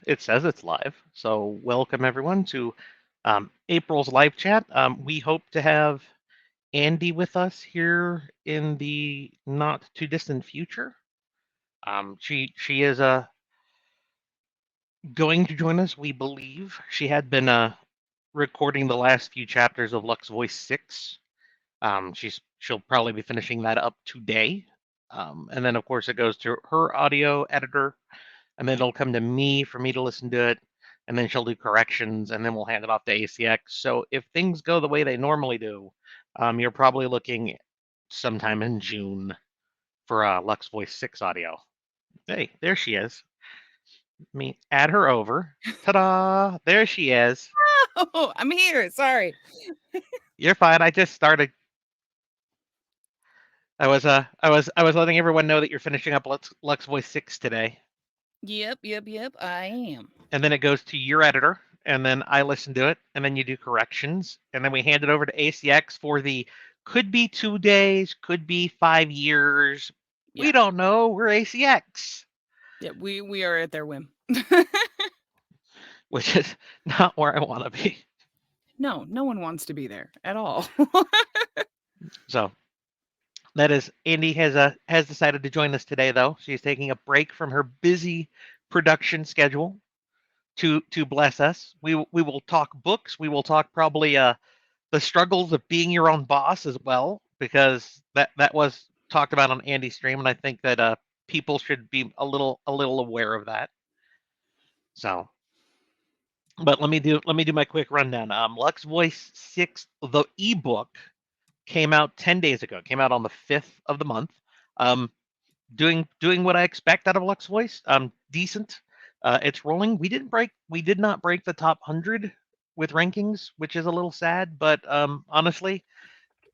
It says it's live. So welcome everyone to April's live chat. We hope to have Andy with us here in the not too distant future. She is going to join us. We believe she had been recording the last few chapters of Lux Voice 6. She'll probably be finishing that up today. And then of course it goes to her audio editor, and then it'll come to me for me to listen to it, and then she'll do corrections, and then we'll hand it off to ACX. So if things go the way they normally do, you're probably looking sometime in June for Lux Voice 6 audio. Hey, there she is. Let me add her over. Ta-da! There she is. Oh, I'm here. Sorry. You're fine. I just started. I was letting everyone know that you're finishing up Lux Voice 6 today. Yep. I am. And then it goes to your editor, and then I listen to it, and then you do corrections, and then we hand it over to ACX for the could be 2 days, could be 5 years. We Yeah. don't know. We're ACX, Yeah. We are at their whim. which is not where I want to be. No one wants to be there at all. So that is Andy has decided to join us today, though. She's taking a break from her busy production schedule to bless us. We will talk books. We will talk probably the struggles of being your own boss as well, because that was talked about on Andy's stream, and I think that people should be a little aware of that. So, but let me do my quick rundown. Lux Voice 6, the ebook, came out 10 days ago. It came out on the 5th of the month. Um, doing what I expect out of Lux Voice. Decent. It's rolling. We did not break the top 100 with rankings, which is a little sad, but honestly,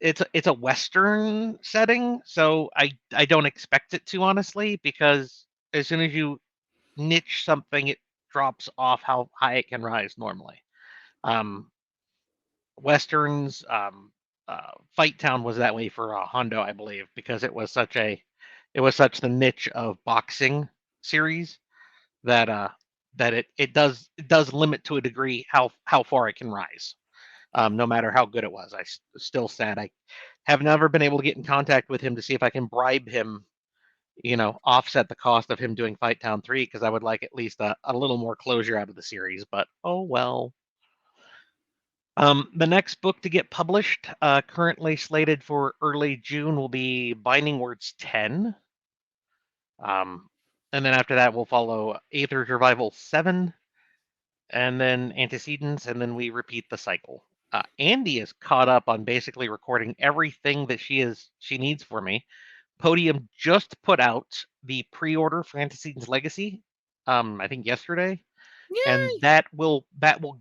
it's a Western setting, so I don't expect it to, honestly, because as soon as you niche something, it drops off how high it can rise normally. Um, Westerns, Fight Town was that way for Hondo, I believe, because it was such the niche of boxing series that it does limit to a degree how far it can rise. No matter how good it was. Still sad. I have never been able to get in contact with him to see if I can bribe him, offset the cost of him doing Fight Town 3, because I would like at least a little more closure out of the series, but oh well. The next book to get published, currently slated for early June, will be Binding Words 10. Um, and then after that, we'll follow Aether's Revival 7, and then Antecedents, and then we repeat the cycle. Andy is caught up on basically recording everything that she needs for me. Podium just put out the pre-order for Antecedents Legacy, I think yesterday, and Yay! that will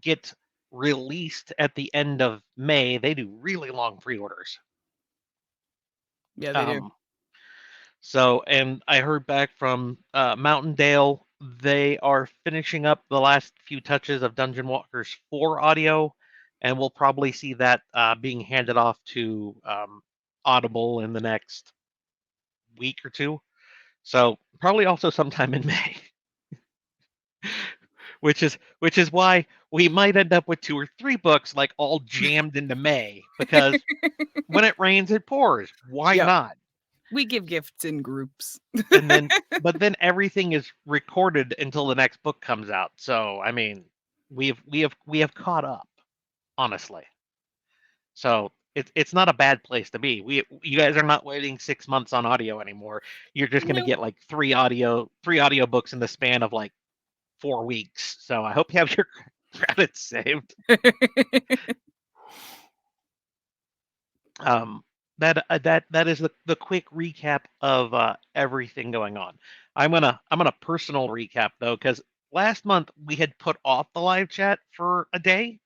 get released at the end of May. They do really long pre-orders. Yeah, they do. Um, So, and I heard back from Mountain Dale. They are finishing up the last few touches of Dungeon Walkers 4 audio, and we'll probably see that being handed off to Audible in the next week or two. So, probably also sometime in May, which is why we might end up with 2 or 3 books like all jammed into May, because when it rains, it pours. Why Yep. not? We give gifts in groups. And then but then everything is recorded until the next book comes out. So I mean, we have caught up, honestly. So it's not a bad place to be. You guys are not waiting 6 months on audio anymore. You're just gonna Nope. get like three audio books in the span of like 4 weeks. So I hope you have your credits saved. Um, that is the quick recap of everything going on. I'm gonna personal recap though, because last month we had put off the live chat for a day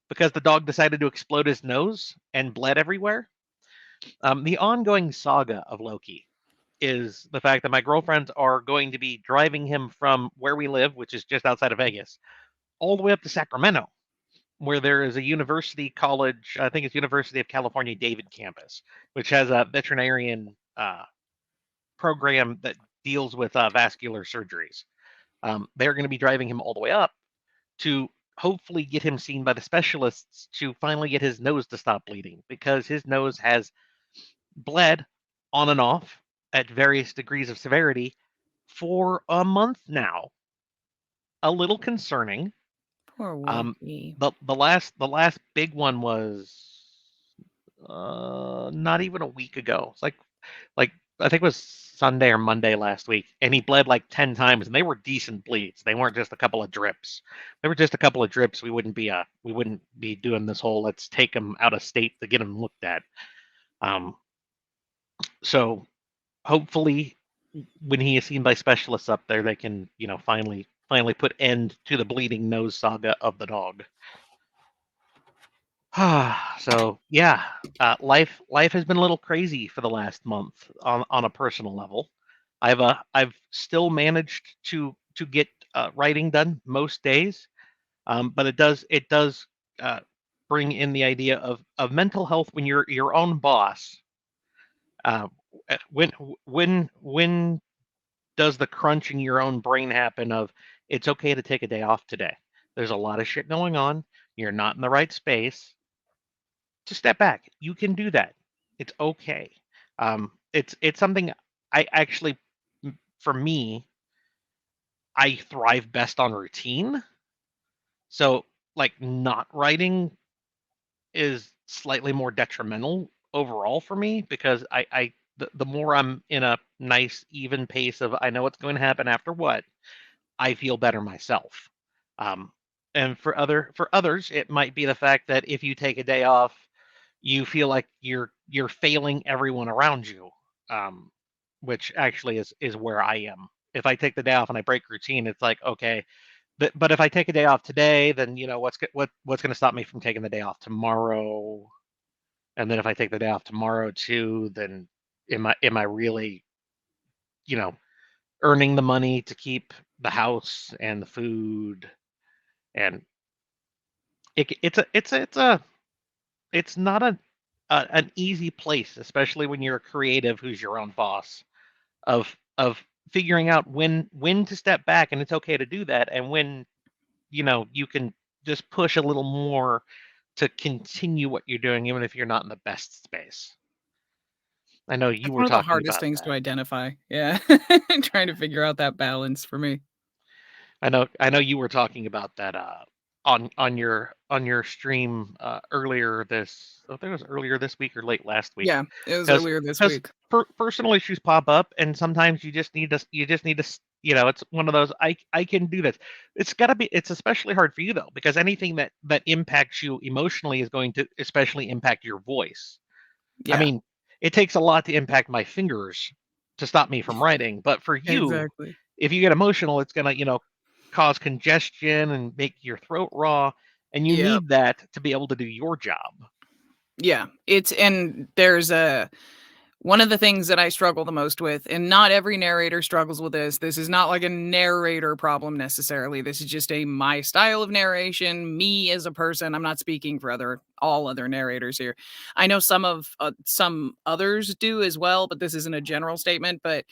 because the dog decided to explode his nose and bled everywhere. The ongoing saga of Loki is the fact that my girlfriends are going to be driving him from where we live, which is just outside of Vegas, all the way up to Sacramento, where there is a university college, I think it's University of California David campus, which has a veterinarian program that deals with vascular surgeries. They're going to be driving him all the way up to hopefully get him seen by the specialists to finally get his nose to stop bleeding, because his nose has bled on and off at various degrees of severity for a month now. A little concerning. Poor Um, Wolfie. the last big one was not even a week ago. It's like I think it was Sunday or Monday last week, and he bled like 10 times, and they were decent bleeds. They weren't just a couple of drips. They were just a couple of drips. We wouldn't be doing this whole let's take him out of state to get him looked at. Um, so hopefully when he is seen by specialists up there, they can, finally put end to the bleeding nose saga of the dog. So yeah, life has been a little crazy for the last month on a personal level. I've still managed to get writing done most days, but it does uh, bring in the idea of mental health when you're your own boss. Uh, when does the crunch in your own brain happen of it's okay to take a day off today? There's a lot of shit going on. You're not in the right space. To step back. You can do that. It's okay. It's something I actually, for me, I thrive best on routine. So like not writing is slightly more detrimental overall for me, because the more I'm in a nice even pace of I know what's going to happen after what, I feel better myself. Um, and for others, it might be the fact that if you take a day off, you feel like you're failing everyone around you, um, which actually is where I am. If I take the day off and I break routine, it's like okay, but if I take a day off today, then what's going to stop me from taking the day off tomorrow? And then if I take the day off tomorrow too, then am I really you know earning the money to keep the house and the food? And it's not an easy place, especially when you're a creative who's your own boss, of figuring out when to step back, and it's okay to do that, and when you can just push a little more to continue what you're doing, even if you're not in the best space. I know you That's were one of the talking hardest about things to that. identify. Yeah. Trying to figure out that balance for me. I know you were talking about that on your stream earlier this I think it was earlier this week or late last week, Yeah, it was because earlier this because week. personal issues pop up, and sometimes you just need to it's one of those I can do this. It's especially hard for you though, because anything that impacts you emotionally is going to especially impact your voice. I Yeah, mean, it takes a lot to impact my fingers to stop me from writing, but for you, exactly. if you get emotional, it's gonna, cause congestion and make your throat raw, and you Yeah. need that to be able to do your job. Yeah. And there's a one of the things that I struggle the most with, and not every narrator struggles with this. This is not like a narrator problem necessarily. This is just a my style of narration, me as a person. I'm not speaking for all other narrators here. I know some others do as well, but this isn't a general statement. But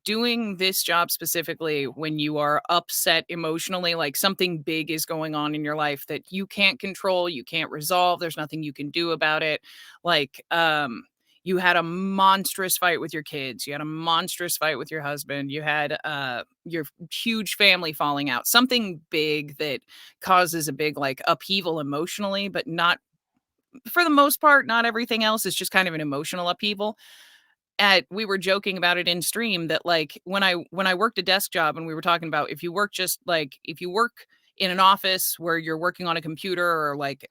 doing this job specifically when you are upset emotionally, like something big is going on in your life that you can't control, you can't resolve, there's nothing you can do about it. Like, you had a monstrous fight with your kids, you had a monstrous fight with your husband, you had your huge family falling out, something big that causes a big like upheaval emotionally, but not for the most part, not everything else is just kind of an emotional upheaval. At We were joking about it in stream that like when I worked a desk job, and we were talking about if you work in an office where you're working on a computer, or like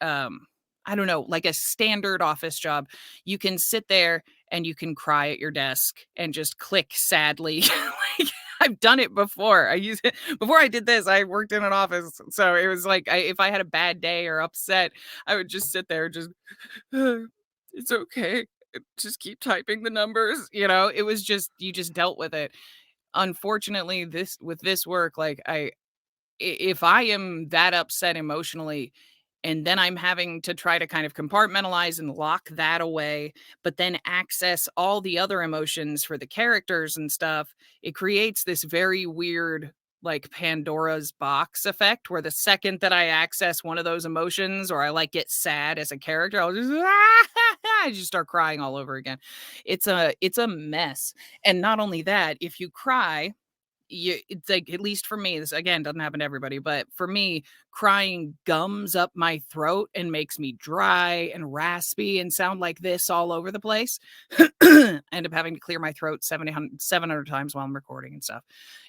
I don't know, like a standard office job, you can sit there and you can cry at your desk and just click sadly. Like, I've done it before. I use it before I did this. I worked in an office, so it was like if I had a bad day or upset, I would just sit there and just it's okay. Just keep typing the numbers, it was just you just dealt with it. Unfortunately, this work, like if I am that upset emotionally, and then I'm having to try to kind of compartmentalize and lock that away, but then access all the other emotions for the characters and stuff, it creates this very weird like Pandora's box effect, where the second that I access one of those emotions or I like get sad as a character, I'll just I just start crying all over again. It's a mess. And not only that, if you cry, it's like, at least for me, this again doesn't happen to everybody, but for me, crying gums up my throat and makes me dry and raspy and sound like this all over the place. I end up having to clear my throat 700 times while I'm recording and stuff.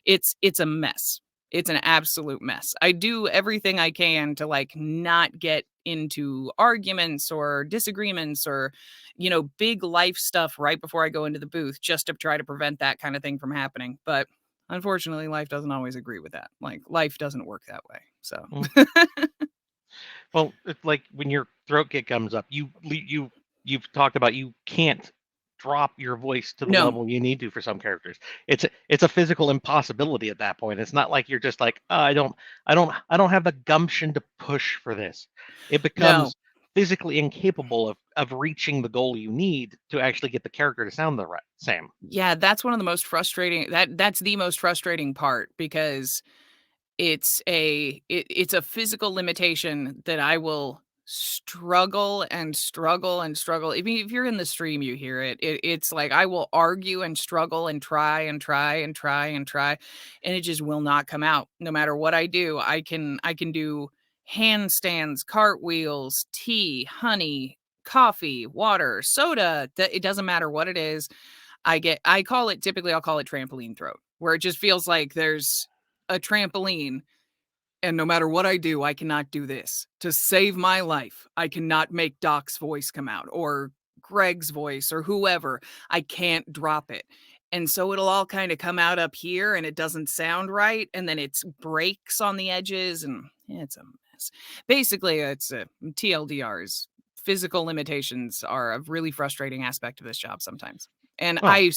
It's a mess. It's an absolute mess. I do everything I can to like not get into arguments or disagreements or big life stuff right before I go into the booth, just to try to prevent that kind of thing from happening. But unfortunately, life doesn't always agree with that. Like, life doesn't work that way. So, Well, it's like when your throat comes up, you've talked about you can't drop your voice to the no, level you need to for some characters. It's a physical impossibility at that point. It's not like you're just like, oh, I don't have the gumption to push for this. It no. becomes physically incapable of reaching the goal you need to actually get the character to sound the same. Yeah, that's one of the most frustrating that's the most frustrating part because it's a physical limitation that I will struggle and struggle and struggle. If you're in the stream, you hear it. It's like I will argue and struggle and try and try and try and try, and it just will not come out. No matter what I do, I can do handstands, cartwheels, tea, honey, coffee, water, soda. It doesn't matter what it is. I'll call it trampoline throat, where it just feels like there's a trampoline, and no matter what I do, I cannot do this. To save my life, I cannot make Doc's voice come out or Greg's voice or whoever. I can't drop it. And so it'll all kind of come out up here and it doesn't sound right. And then it breaks on the edges and it's a mess. Basically, it's TLDRs. Physical limitations are a really frustrating aspect of this job sometimes. And Oh,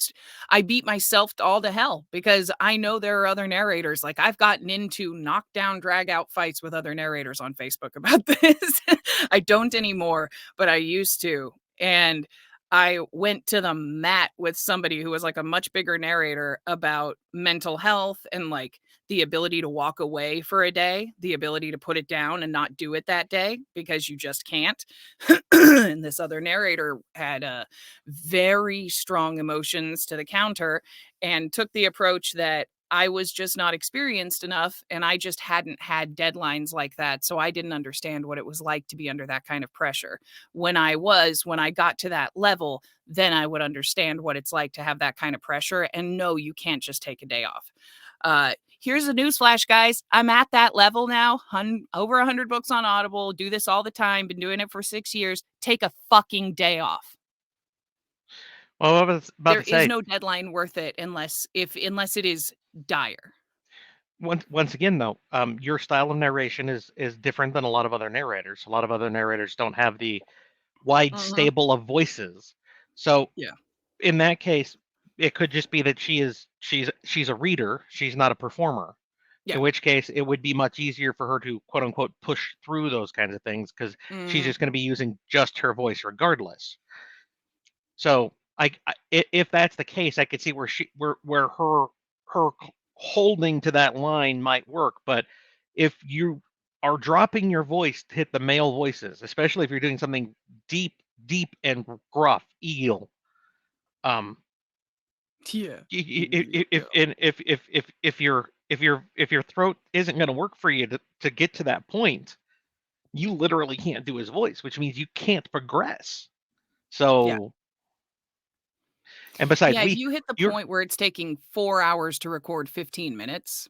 I beat myself all to hell because I know there are other narrators. Like I've gotten into knockdown, drag out fights with other narrators on Facebook about this. I don't anymore, but I used to. And I went to the mat with somebody who was like a much bigger narrator about mental health and like the ability to walk away for a day, the ability to put it down and not do it that day because you just can't. And this other narrator had very strong emotions to the counter and took the approach that I was just not experienced enough and I just hadn't had deadlines like that. So I didn't understand what it was like to be under that kind of pressure. When I got to that level, then I would understand what it's like to have that kind of pressure. And no, you can't just take a day off. Here's a newsflash, guys. I'm at that level now. Over 100 books on Audible. Do this all the time. Been doing it for 6 years. Take a fucking day off. well, I was about There to say, is no deadline worth it unless it is dire. once again though, your style of narration is different than a lot of other narrators. A lot of other narrators don't have the wide Uh-huh. stable of voices. So Yeah. in that case, it could just be that she's a reader, she's not a performer. Yeah. In which case, it would be much easier for her to quote unquote push through those kinds of things because she's Mhm. just going to be using just her voice regardless. So if that's the case, I could see where her holding to that line might work. But if you are dropping your voice to hit the male voices, especially if you're doing something deep and gruff, eel, um, Yeah. if your throat isn't going to work for you to get to that point, you literally can't do his voice, which means you can't progress. Yeah. So, and besides, Yeah, if you hit the you're, point where it's taking 4 hours to record 15 minutes,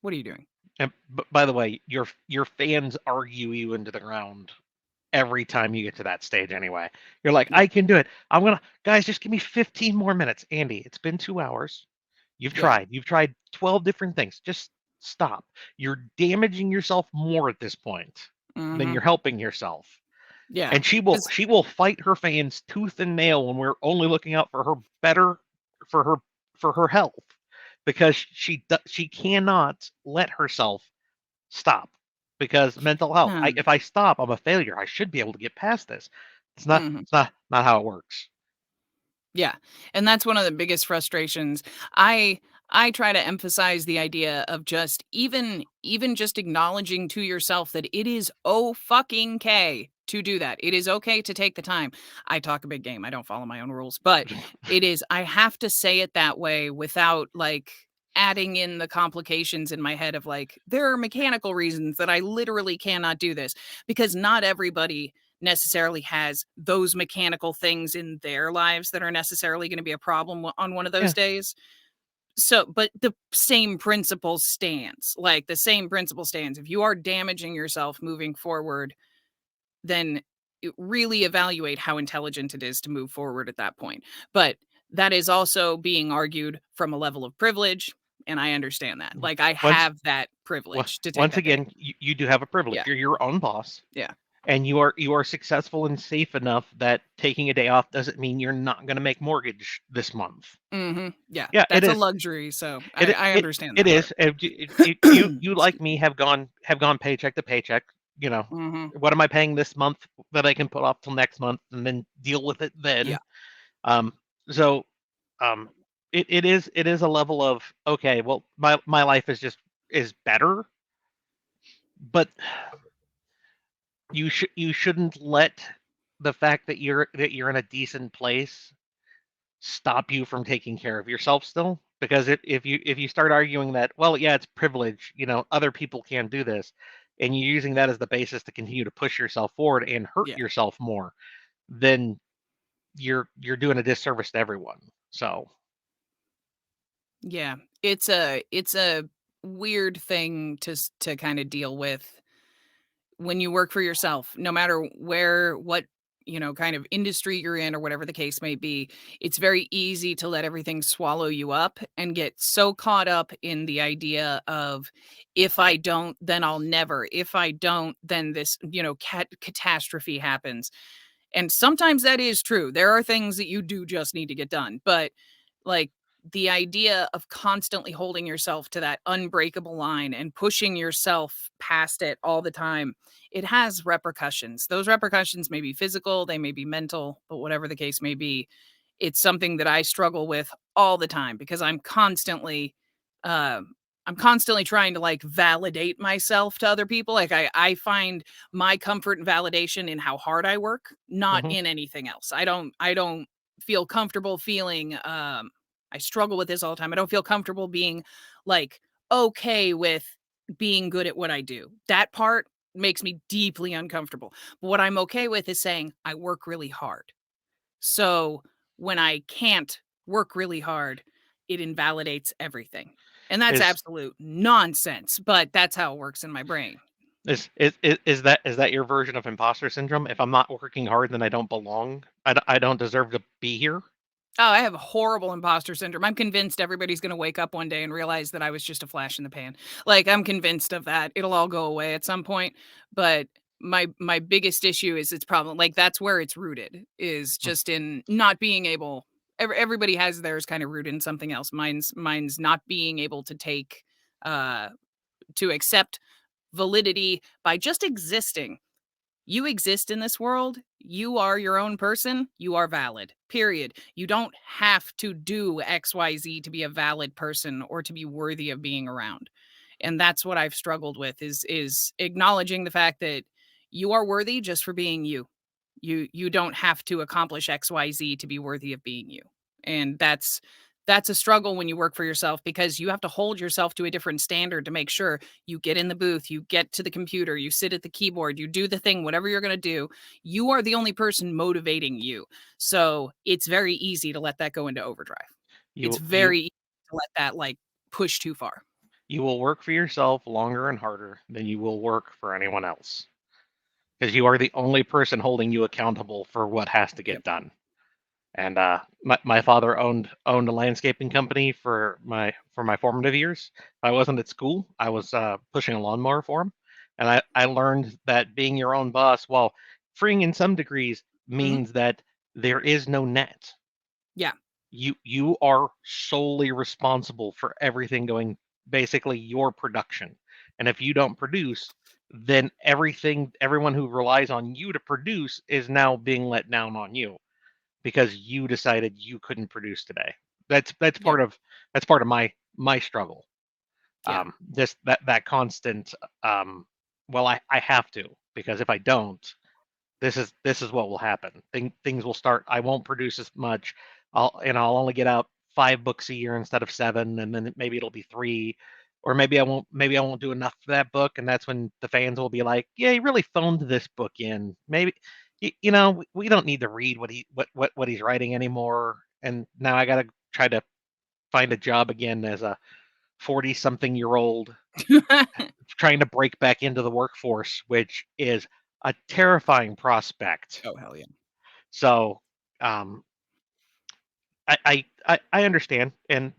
what are you doing? and by the way, your fans argue you into the ground every time you get to that stage anyway. You're like, Yeah. I can do it. Guys, just give me 15 more minutes. Andy, it's been 2 hours. Yeah. You've tried 12 different things. Just stop. You're damaging yourself more at this point than Mhm. you're helping yourself. Yeah. And Cuz she will fight her fans tooth and nail when we're only looking out for her better for her for her health because she cannot let herself stop because mental health. If I stop, I'm a failure. I should be able to get past this. Mhm. It's not how it works. Yeah. And that's one of the biggest frustrations. I I try to emphasize the idea of just even just acknowledging to yourself that it is oh fucking K to do that. It is okay to take the time. I talk a big game. I don't follow my own rules, but it is I have to say it that way without like adding in the complications in my head of like there are mechanical reasons that I literally cannot do this because not everybody necessarily has those mechanical things in their lives that are necessarily going to be a problem on one of those Yeah. days. So, but the same principle stands. Like the same principle stands. If you are damaging yourself moving forward, then really evaluate how intelligent it is to move forward at that point. But that is also being argued from a level of privilege. And I understand that. Like I Once have that privilege to take once that day. again, you do have a privilege. Yeah. You're your own boss. Yeah. And you are successful and safe enough that taking a day off doesn't mean you're not going to make mortgage this month. Yeah. Yeah, it That's a is. luxury. So It I understand it that is. part. You like me have gone paycheck to paycheck. You know, Mhm. what am I paying this month that I can put off till next month and then deal with it then? Yeah. Um, so um, it is a level of okay. Well, my life is better, but you shouldn't let the fact that you're in a decent place stop you from taking care of yourself still, because if you start arguing that, well, yeah, it's privilege, you know, other people can't do this, and you're using that as the basis to continue to push yourself forward and hurt Yeah. yourself more, then you're doing a disservice to everyone. So Yeah. It's a weird thing to kind of deal with when you work for yourself, no matter what, kind of industry you're in or whatever the case may be, it's very easy to let everything swallow you up and get so caught up in the idea of if I don't, then I'll never. If I don't, then this, catastrophe happens. And sometimes that is true. There are things that you do just need to get done. But like the idea of constantly holding yourself to that unbreakable line and pushing yourself past it all the time, it has repercussions. Those repercussions may be physical, they may be mental, but whatever the case may be, it's something that I struggle with all the time because uh, I'm constantly trying to like validate myself to other people. Like I find my comfort and validation in how hard I work, not mhm. in anything else. I don't feel comfortable feeling I struggle with this all the time. I don't feel comfortable being like okay with being good at what I do. That part makes me deeply uncomfortable. But what I'm okay with is saying I work really hard. So when I can't work really hard, it invalidates everything. And that's is absolute nonsense, but that's how it works in my brain. is that your version of imposter syndrome? If I'm not working hard, then I don't belong. I don't deserve to be here. Oh, I have horrible imposter syndrome. I'm convinced everybody's going to wake up one day and realize that I was just a flash in the pan. Like I'm convinced of that. It'll all go away at some point, but my biggest issue is it's problem like that's where it's rooted is Mm. just in not being able everybody has theirs kind of rooted in something else. Mine's not being able to take uh to accept validity by just existing. You exist in this world. You are your own person. You are valid. Period. You don't have to do XYZ to be a valid person or to be worthy of being around. And that's what I've struggled with is acknowledging the fact that you are worthy just for being you. You don't have to accomplish XYZ to be worthy of being you. And that's a struggle when you work for yourself because you have to hold yourself to a different standard to make sure you get in the booth, you get to the computer, you sit at the keyboard, you do the thing, whatever you're going to do. You are the only person motivating you. So it's very easy to let that go into overdrive. It's You very easy to let that like push too far. you will work for yourself longer and harder than you will work for anyone else, because you are the only person holding you accountable for what has to Yep. get done. And my father owned a landscaping company for my formative years. I wasn't at school. I was pushing a lawnmower for him, and I learned that being your own boss, while freeing in some degrees, Mhm. means that there is no net. Yeah. You are solely responsible for everything going, basically your production. And if you don't produce, then everyone who relies on you to produce is now being let down on you because you decided you couldn't produce today. That's Yeah. part of my struggle. Yeah. This that constant well, I have to, because if I don't, this is what will happen. Things will start. I won't produce as much. I'll only get out 5 books a year instead of 7, and then maybe it'll be 3, or maybe I won't do enough for that book, and that's when the fans will be like, yeah, he really phoned this book in. Maybe you know, we don't need to read what he's writing anymore. And now I got to try to find a job again as a 40-something-year-old trying to break back into the workforce, which is a terrifying prospect. Oh, hell yeah. So, um, I understand, and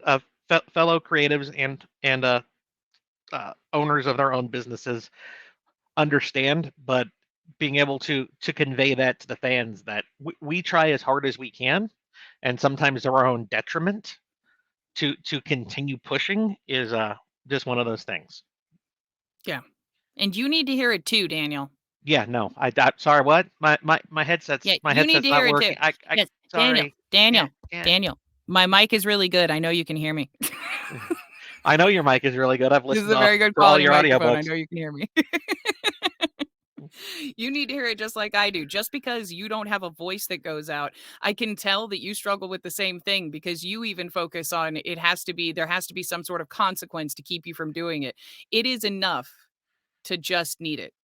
fellow creatives and owners of their own businesses understand, but being able to convey that to the fans that we try as hard as we can, and sometimes to our own detriment, to continue pushing is just one of those things. Yeah. And you need to hear it too, Daniel. Yeah, no, sorry, what? My Yeah, headset's you need to not hear it too. working. I Yes, Daniel, sorry. Daniel, Can't. Daniel. My mic is really good. I know you can hear me. I know your mic is really good. I've This is listened a very good to all quality your microphone. I audiobooks. know you can hear me. You need to hear it just like I do. Just because you don't have a voice that goes out, I can tell that you struggle with the same thing, because you even focus on there has to be some sort of consequence to keep you from doing it. It is enough to just need it.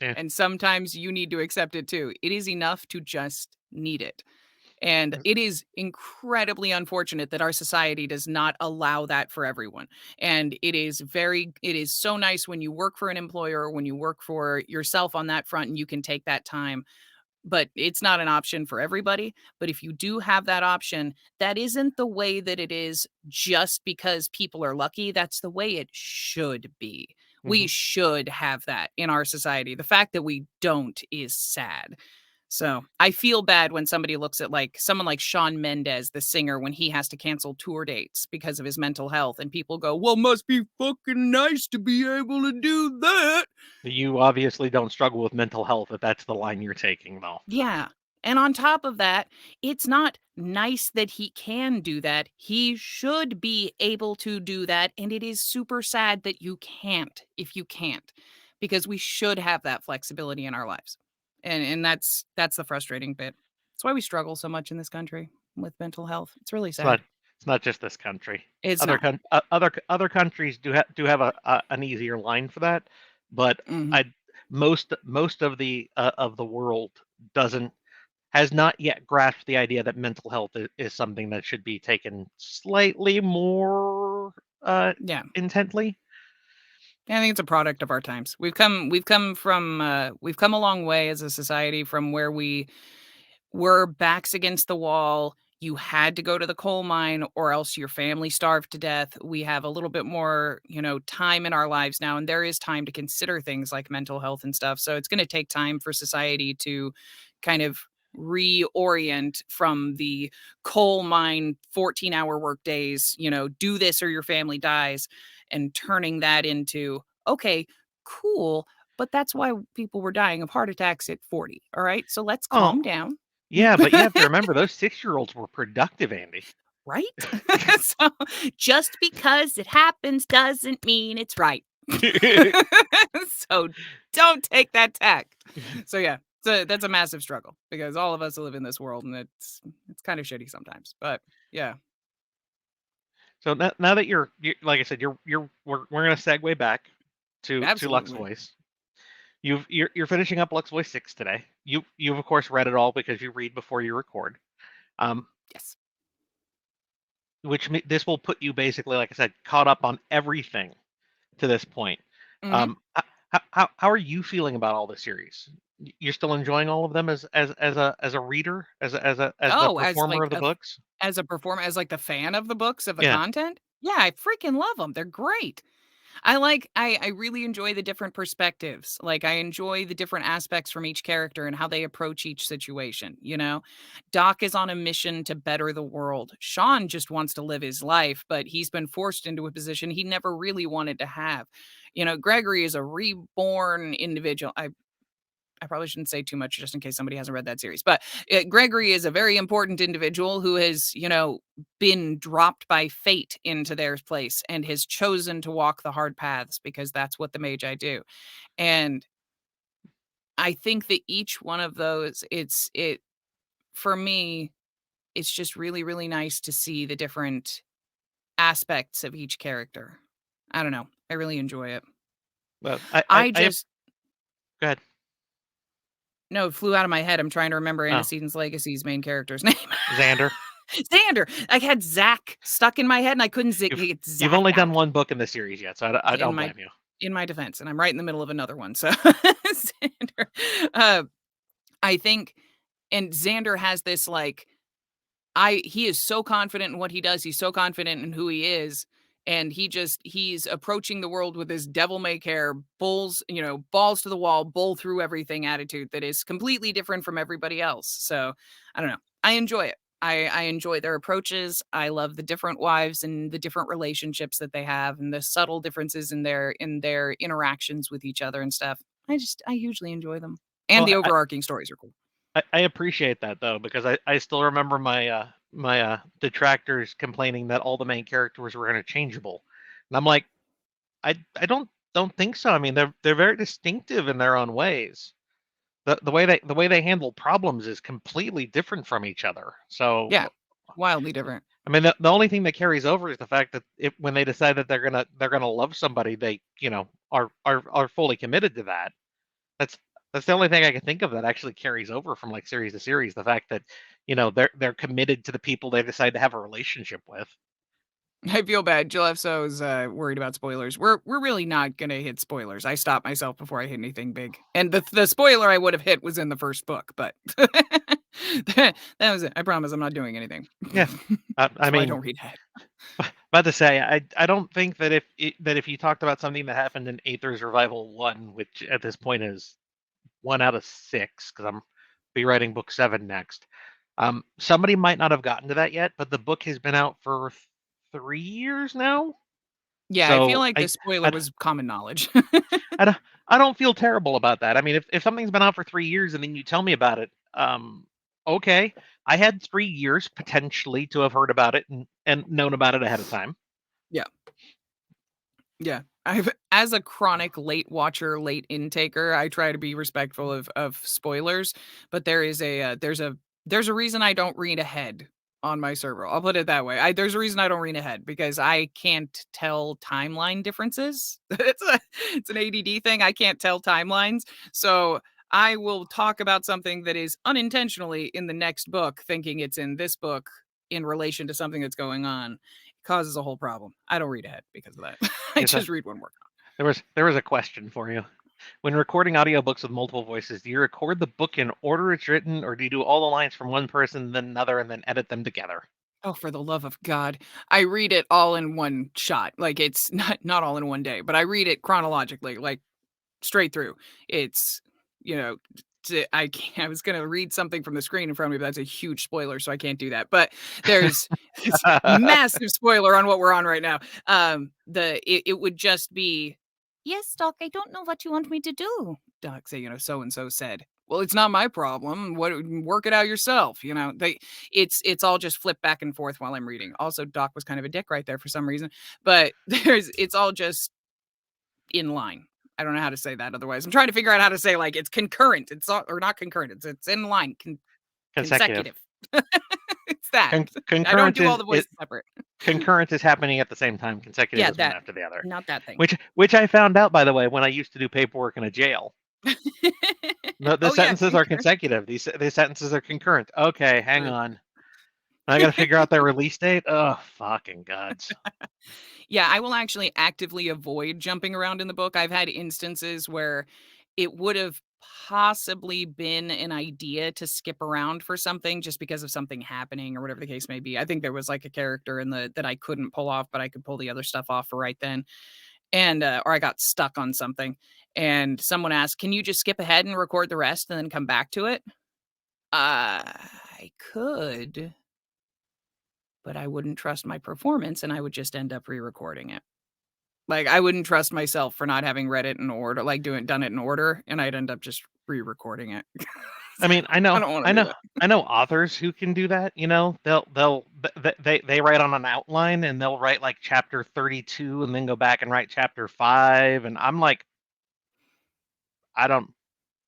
Yeah. And sometimes you need to accept it too. It is enough to just need it. And it is incredibly unfortunate that our society does not allow that for everyone. And it is so nice when you work for an employer or when you work for yourself on that front and you can take that time. But it's not an option for everybody. But if you do have that option, that isn't the way that it is just because people are lucky. That's the way it should be. We Mhm. should have that in our society. The fact that we don't is sad. So I feel bad when somebody looks at like someone like Shawn Mendes, the singer, when he has to cancel tour dates because of his mental health. And people go, well, must be fucking nice to be able to do that. You obviously don't struggle with mental health if that's the line you're taking, though. Yeah. And on top of that, it's not nice that he can do that. He should be able to do that. And it is super sad that you can't if you can't, because we should have that flexibility in our lives. And that's the frustrating bit. That's why we struggle so much in this country with mental health. It's really It's not sad. it's not just this country. It's not. Other countries do have an easier line for that, but Mhm. I most of the world doesn't has not yet grasped the idea that mental health is something that should be taken slightly more Yeah. intently. I think it's a product of our times. We've come a long way as a society from where we were backs against the wall. You had to go to the coal mine or else your family starved to death. We have a little bit more, time in our lives now, and there is time to consider things like mental health and stuff. So it's going to take time for society to kind of reorient from the coal mine 14-hour work days, do this or your family dies, and turning that into, okay, cool, but that's why people were dying of heart attacks at 40. All right. So let's Oh, calm down. yeah, but you have to remember those 6-year-olds were productive, Andy. Right? So just because it happens doesn't mean it's right. So don't take that tack. So yeah, so that's a massive struggle because all of us live in this world and it's kind of shitty sometimes. But yeah, So now that you like I said, we're gonna segue back to Lux absolutely. Voice. You're finishing up Lux Voice 6 today. You've of course read it all because you read before you record. Um, Yes. this will put you basically, like I said, caught up on everything to this point. Hmm. How are you feeling about all the series? You're still enjoying all of them as a reader, as the Oh, as performer like of the books? as a performer, as like the fan of the books, of the Yeah. content. Yeah, I freaking love them. They're great. I really enjoy the different perspectives. Like, I enjoy the different aspects from each character and how they approach each situation. Doc is on a mission to better the world. Sean just wants to live his life, but he's been forced into a position he never really wanted to have. Gregory is a reborn individual. I I probably shouldn't say too much just in case somebody hasn't read that series. But Gregory is a very important individual who has, been dropped by fate into their place and has chosen to walk the hard paths because that's what the Magi do. And I think that each one of those, for me, it's just really, really nice to see the different aspects of each character. I don't know. I really enjoy it. Well, I I just go ahead. No, it flew out of my head. I'm trying to remember Oh, Antecedents Legacy's main character's name. Xander. Xander. I had Zach stuck in my head and I couldn't get You've Zach only done out one book in the series yet, so I in don't my blame you. in my defense, and I'm right in the middle of another one. So Xander. Uh, I think, and Xander has this like he is so confident in what he does. He's so confident in who he is. And he's approaching the world with his devil may care, balls to the wall, bull through everything attitude that is completely different from everybody else. So I don't know. I enjoy it. I enjoy their approaches. I love the different wives and the different relationships that they have and the subtle differences in their interactions with each other and stuff. I hugely enjoy them. And Well, the overarching stories are cool. I appreciate that though, because I still remember my detractors complaining that all the main characters were interchangeable, and I'm like, I don't think so. I mean, they're very distinctive in their own ways. The way they handle problems is completely different from each other. So Yeah. Wildly different. I mean, the only thing that carries over is the fact that when they decide that they're gonna love somebody, they are fully committed to that. That's that's the only thing I can think of that actually carries over from like series to series. The fact that they're committed to the people they decide to have a relationship with. I feel bad. Jill FSO is worried about spoilers. We're really not gonna hit spoilers. I stopped myself before I hit anything big. And the spoiler I would have hit was in the first book, but that was it. I promise I'm not doing anything. Yeah, I So I mean, don't read ahead. about to say, I don't think that if you talked about something that happened in Aether's Revival 1, which at this point is 1 out of 6, because I'm be writing book 7 next. Somebody might not have gotten to that yet, but the book has been out for 3 years now. Yeah, I feel So like the spoiler was common knowledge. I don't I don't feel terrible about that. I mean, if something's been out for 3 years and then you tell me about it, okay. I had 3 years potentially to have heard about it and known about it ahead of time. Yeah. Yeah. As a chronic late watcher, late intaker, I try to be respectful of spoilers, but there's a reason I don't read ahead on my server. I'll put it that way. There's a reason I don't read ahead because I can't tell timeline differences. It's an ADD thing. I can't tell timelines. So I will talk about something that is unintentionally in the next book, thinking it's in this book in relation to something that's going on. Causes a whole problem. I don't read ahead because of that. I Yes, just read one word. there was a question for you. When recording audiobooks with multiple voices, do you record the book in order it's written, or do you do all the lines from one person, then another, and then edit them together? Oh, for the love of God. I read it all in one shot. Like it's not all in one day, but I read it chronologically, like straight through. It's, you know, I was going to read something from the screen in front of me, but that's a huge spoiler, so I can't do that. But there's this massive spoiler on what we're on right now. It would just be, yes, Doc, I don't know what you want me to do. Doc say, so and so said. Well, it's not my problem. Work it out yourself. It's all just flip back and forth while I'm reading. Also, Doc was kind of a dick right there for some reason, but it's all just in line. I don't know how to say that otherwise. I'm trying to figure out how to say like it's concurrent. It's all, or not concurrent. It's in line. Consecutive. It's that. I don't do all the voices separate. Concurrent is happening at the same time. Consecutive is one that after the other. Not that thing. Which I found out, by the way, when I used to do paperwork in a jail. The sentences are consecutive. These sentences are concurrent. Okay, hang on. I got to figure out their release date. Oh, fucking gods. Yeah, I will actually actively avoid jumping around in the book. I've had instances where it would have possibly been an idea to skip around for something just because of something happening or whatever the case may be. I think there was like a character that I couldn't pull off, but I could pull the other stuff off for right then. And or I got stuck on something and someone asked, "Can you just skip ahead and record the rest and then come back to it?" I could, but I wouldn't trust my performance and I would just end up re-recording it. Like I wouldn't trust myself for not having read it in order, like done it in order, and I'd end up just re-recording it. I mean, I don't want to do that. I know authors who can do that. You know, they write on an outline and they'll write like chapter 32 and then go back and write chapter 5, and I'm like, I don't,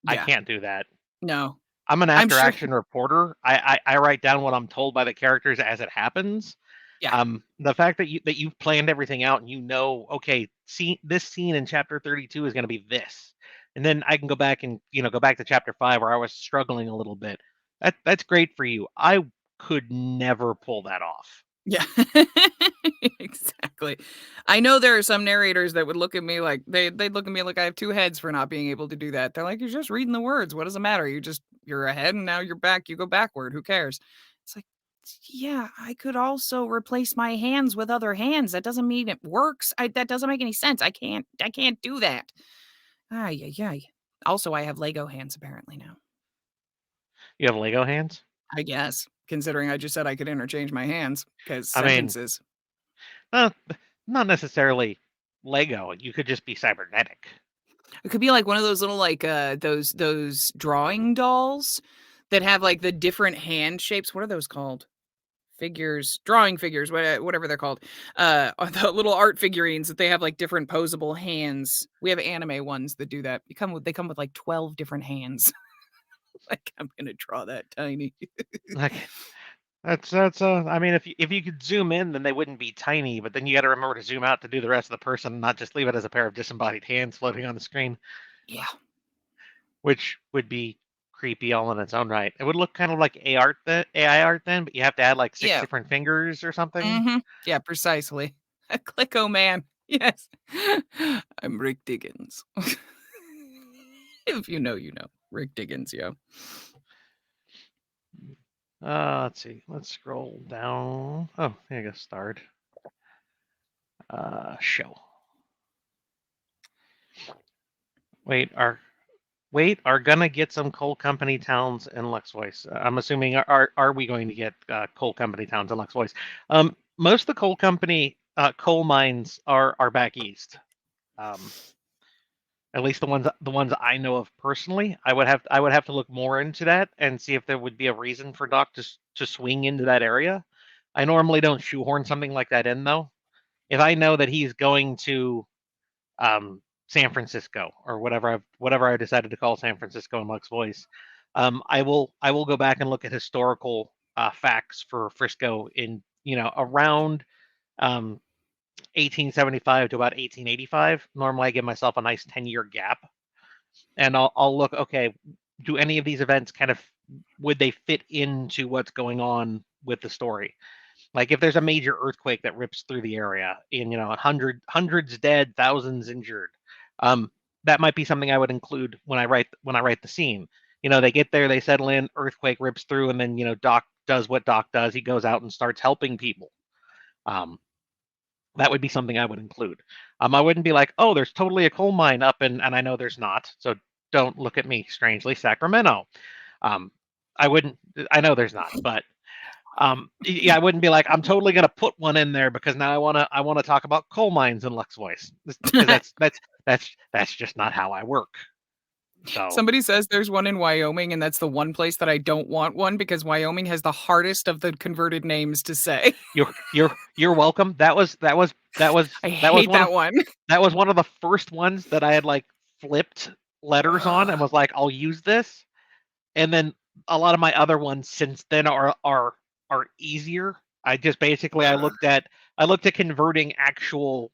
I Yeah. can't do that. No. I'm an I'm after sure. action reporter. I write down what I'm told by the characters as it happens. Yeah. The fact that you've planned everything out and you know, okay, this scene in chapter 32 is going to be this, and then I can go back and go back to chapter 5 where I was struggling a little bit. That's great for you. I could never pull that off. Yeah. Exactly. I know there are some narrators that would look at me like they'd look at me like I have two heads for not being able to do that. They're like, "You're just reading the words. What does it matter? You're ahead and now you're back. You go backward. Who cares?" It's like, yeah, I could also replace my hands with other hands. That doesn't mean it works. That doesn't make any sense. I can't do that. Ay, ay, ay. Also, I have Lego hands apparently now. You have Lego hands? I guess, considering I just said I could interchange my hands because I mean, sentences. not necessarily Lego. You could just be cybernetic. It could be like one of those little like those drawing dolls that have like the different hand shapes. What are those called? Figures, drawing figures, whatever they're called. The little art figurines that they have like different posable hands. We have anime ones that do that. They come with like 12 different hands. Like I'm gonna draw that tiny. Like that's I mean, if you could zoom in, then they wouldn't be tiny, but then you got to remember to zoom out to do the rest of the person, not just leave it as a pair of disembodied hands floating on the screen, Yeah. which would be creepy all in its own right. It would look kind of like AI art then, but you have to add like 6 Yeah. different fingers or something. Mm-hmm. Yeah, precisely. A Clicko man. Yes. I'm Rick Diggins. If you know, you know. Rick Diggins, yo. Let's see. Let's scroll down. Oh, there you go. Start. Show. Wait, are gonna get some coal company towns in Lux Voice. I'm assuming are we going to get coal company towns in Lux Voice? Most of the coal company coal mines are back east. At least the ones I know of personally. I would have to look more into that and see if there would be a reason for Doc to swing into that area. I normally don't shoehorn something like that in though. If I know that he's going to San Francisco or whatever I decided to call San Francisco in Lux Voice, I will go back and look at historical facts for Frisco in around 1875 to about 1885. Normally, I give myself a nice 10-year gap, and I'll look. Okay, do any of these events would they fit into what's going on with the story? Like if there's a major earthquake that rips through the area, and hundreds dead, thousands injured, that might be something I would include when I write the scene. They get there, they settle in, earthquake rips through, and then Doc does what Doc does. He goes out and starts helping people. That would be something I would include. I wouldn't be like, oh, there's totally a coal mine up, and I know there's not. So don't look at me strangely, Sacramento. I wouldn't. I know there's not, but yeah, I wouldn't be like, I'm totally gonna put one in there because now I wanna talk about coal mines in Lux Voice, because that's just not how I work. So Somebody says there's one in Wyoming, and that's the one place that I don't want one because Wyoming has the hardest of the converted names to say. You're welcome. That was I hate that one. That was one of the first ones that I had like flipped letters on and was like, I'll use this. And then a lot of my other ones since then are easier. I just basically I looked at converting actual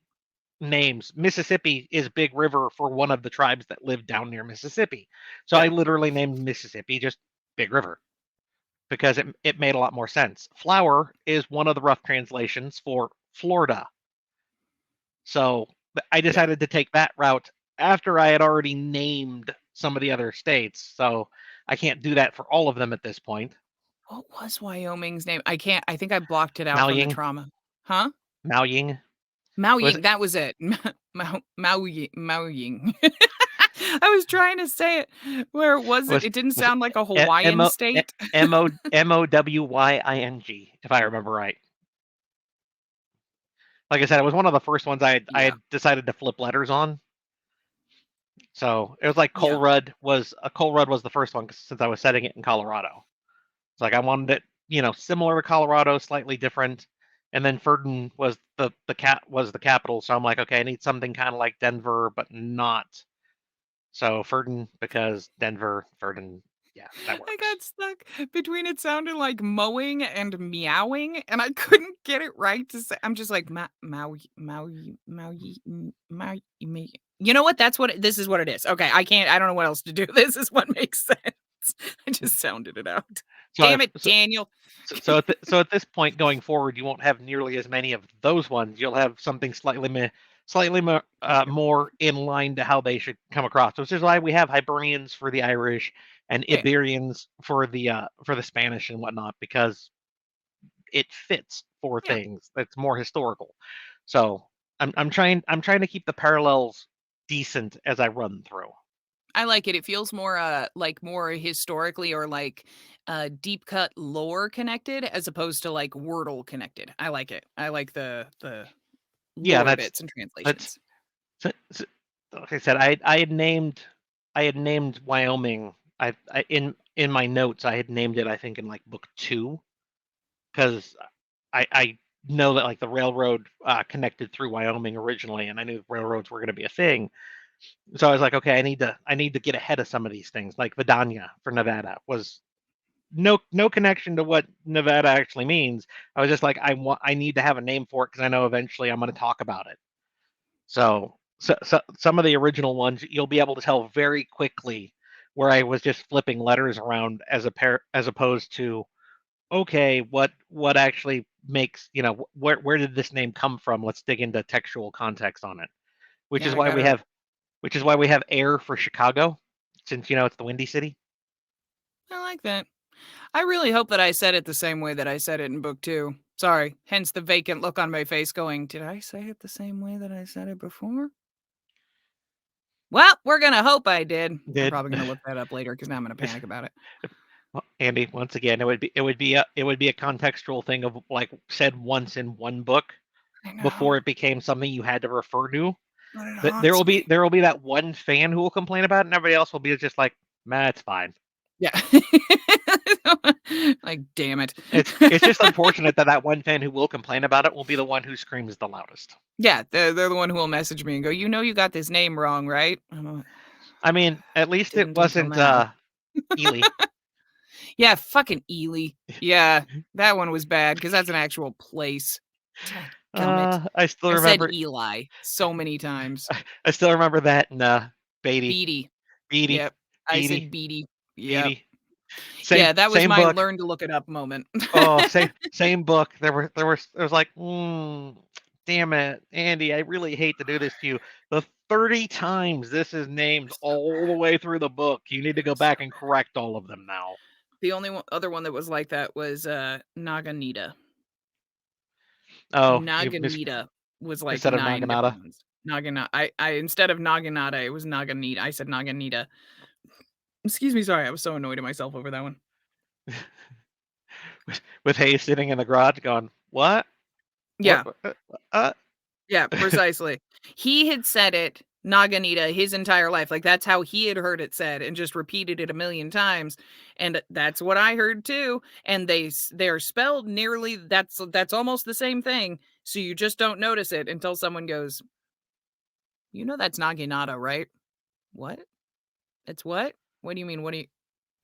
names. Mississippi is Big River for one of the tribes that live down near Mississippi. So I literally named Mississippi just Big River because it made a lot more sense. Flower is one of the rough translations for Florida. So I decided to take that route after I had already named some of the other states. So I can't do that for all of them at this point. What was Wyoming's name? I think I blocked it out from the trauma. Huh? Maoying. Maoying, that was it. Maoying. I was trying to say it where it wasn't. It didn't sound like a Hawaiian state. Mowying, if I remember right. Like I said, it was one of the first ones I had decided to flip letters on. So it was like Yeah. Cole Rudd was the first one since I was setting it in Colorado. It's like I wanted it, similar to Colorado, slightly different. And then Ferdinand was the capital, so I'm like, okay, I need something kind of like Denver, but not. So Ferdinand because Denver, Ferdinand, yeah, that I works. got stuck between it sounded like mowing and meowing, and I couldn't get it right to say. I'm just like Maui, Maui, Maui, Maui, me. You know what? This is what it is. Okay, I can't. I don't know what else to do. This is what makes sense. I just sounded it out. So Damn I've it, Daniel. so at this point going forward, you won't have nearly as many of those ones. You'll have something slightly more, more in line to how they should come across. Which is why we have Hibernians for the Irish and Yeah, Iberians for the Spanish and whatnot, because it fits for yeah. things that's more historical. So I'm trying to keep the parallels decent as I run through. I like it. It feels more like more historically or like deep cut lore connected as opposed to like Wordle connected. I like it. I like the Yeah, lore bits and that's translations. so, like I said, I had named Wyoming. In my notes I had named it, I think, in like book 2, because I know that like the railroad connected through Wyoming originally, and I knew railroads were going to be a thing. So I was like, okay, I need to get ahead of some of these things. Like Vidania for Nevada was no connection to what Nevada actually means. I was just like, I need to have a name for it because I know eventually I'm going to talk about it. So some of the original ones you'll be able to tell very quickly where I was just flipping letters around as opposed to, okay, what actually makes, where did this name come from? Let's dig into textual context on it. Which Yeah, is I why got we her. have which is why we have air for Chicago, since it's the Windy City. I like that. I really hope that I said it the same way that I said it in book 2. Sorry, hence the vacant look on my face going, "Did I say it the same way that I said it before?" Well, we're gonna hope I did. I'm Did probably gonna look that up later because now I'm gonna panic about it. Well, Andy, once again, it would be a contextual thing of like said once in one book I before know, it became something you had to refer to. but it There will haunts be me. there will be that one fan who will complain about it, and everybody else will be just like, "Man, it's fine." Yeah. Like, damn it. It's just unfortunate that one fan who will complain about it will be the one who screams the loudest. Yeah, they're the one who will message me and go, "You know you got this name wrong, right?" I'm like, I mean, at least it "Didn't until wasn't now." Ely. Yeah, fucking Ely. Yeah, that one was bad because that's an actual place. Dadgummit. I still I said remember Eli so many times. I still remember that in Beatty, Beatty. Beatty, Yep. I Beatty, said Beatty. Yep. Beatty. Yeah, Same that was same my book. learn to look it up moment. Oh, same book. There was like, damn it, Andy, I really hate to do this to you. The 30 times this is named all the way through the book. You need to go back and correct all of them now. The only other one that was like that was Naganita. Oh, you Naganita was like instead of 9 different Naginata. ones. I instead of Naginata, it was Naganita. I said Naganita. Excuse me, sorry, I was so annoyed at myself over that one. With Hayes sitting in the garage going, "What? What? Yeah, Uh, yeah, precisely. He had said it, Naganita, his entire life. Like that's how he had heard it said and just repeated it a million times. And that's what I heard too. And they're spelled nearly that's almost the same thing. So you just don't notice it until someone goes, "You know that's Naginata, right?" "What? It's what? What do you mean? What do you?"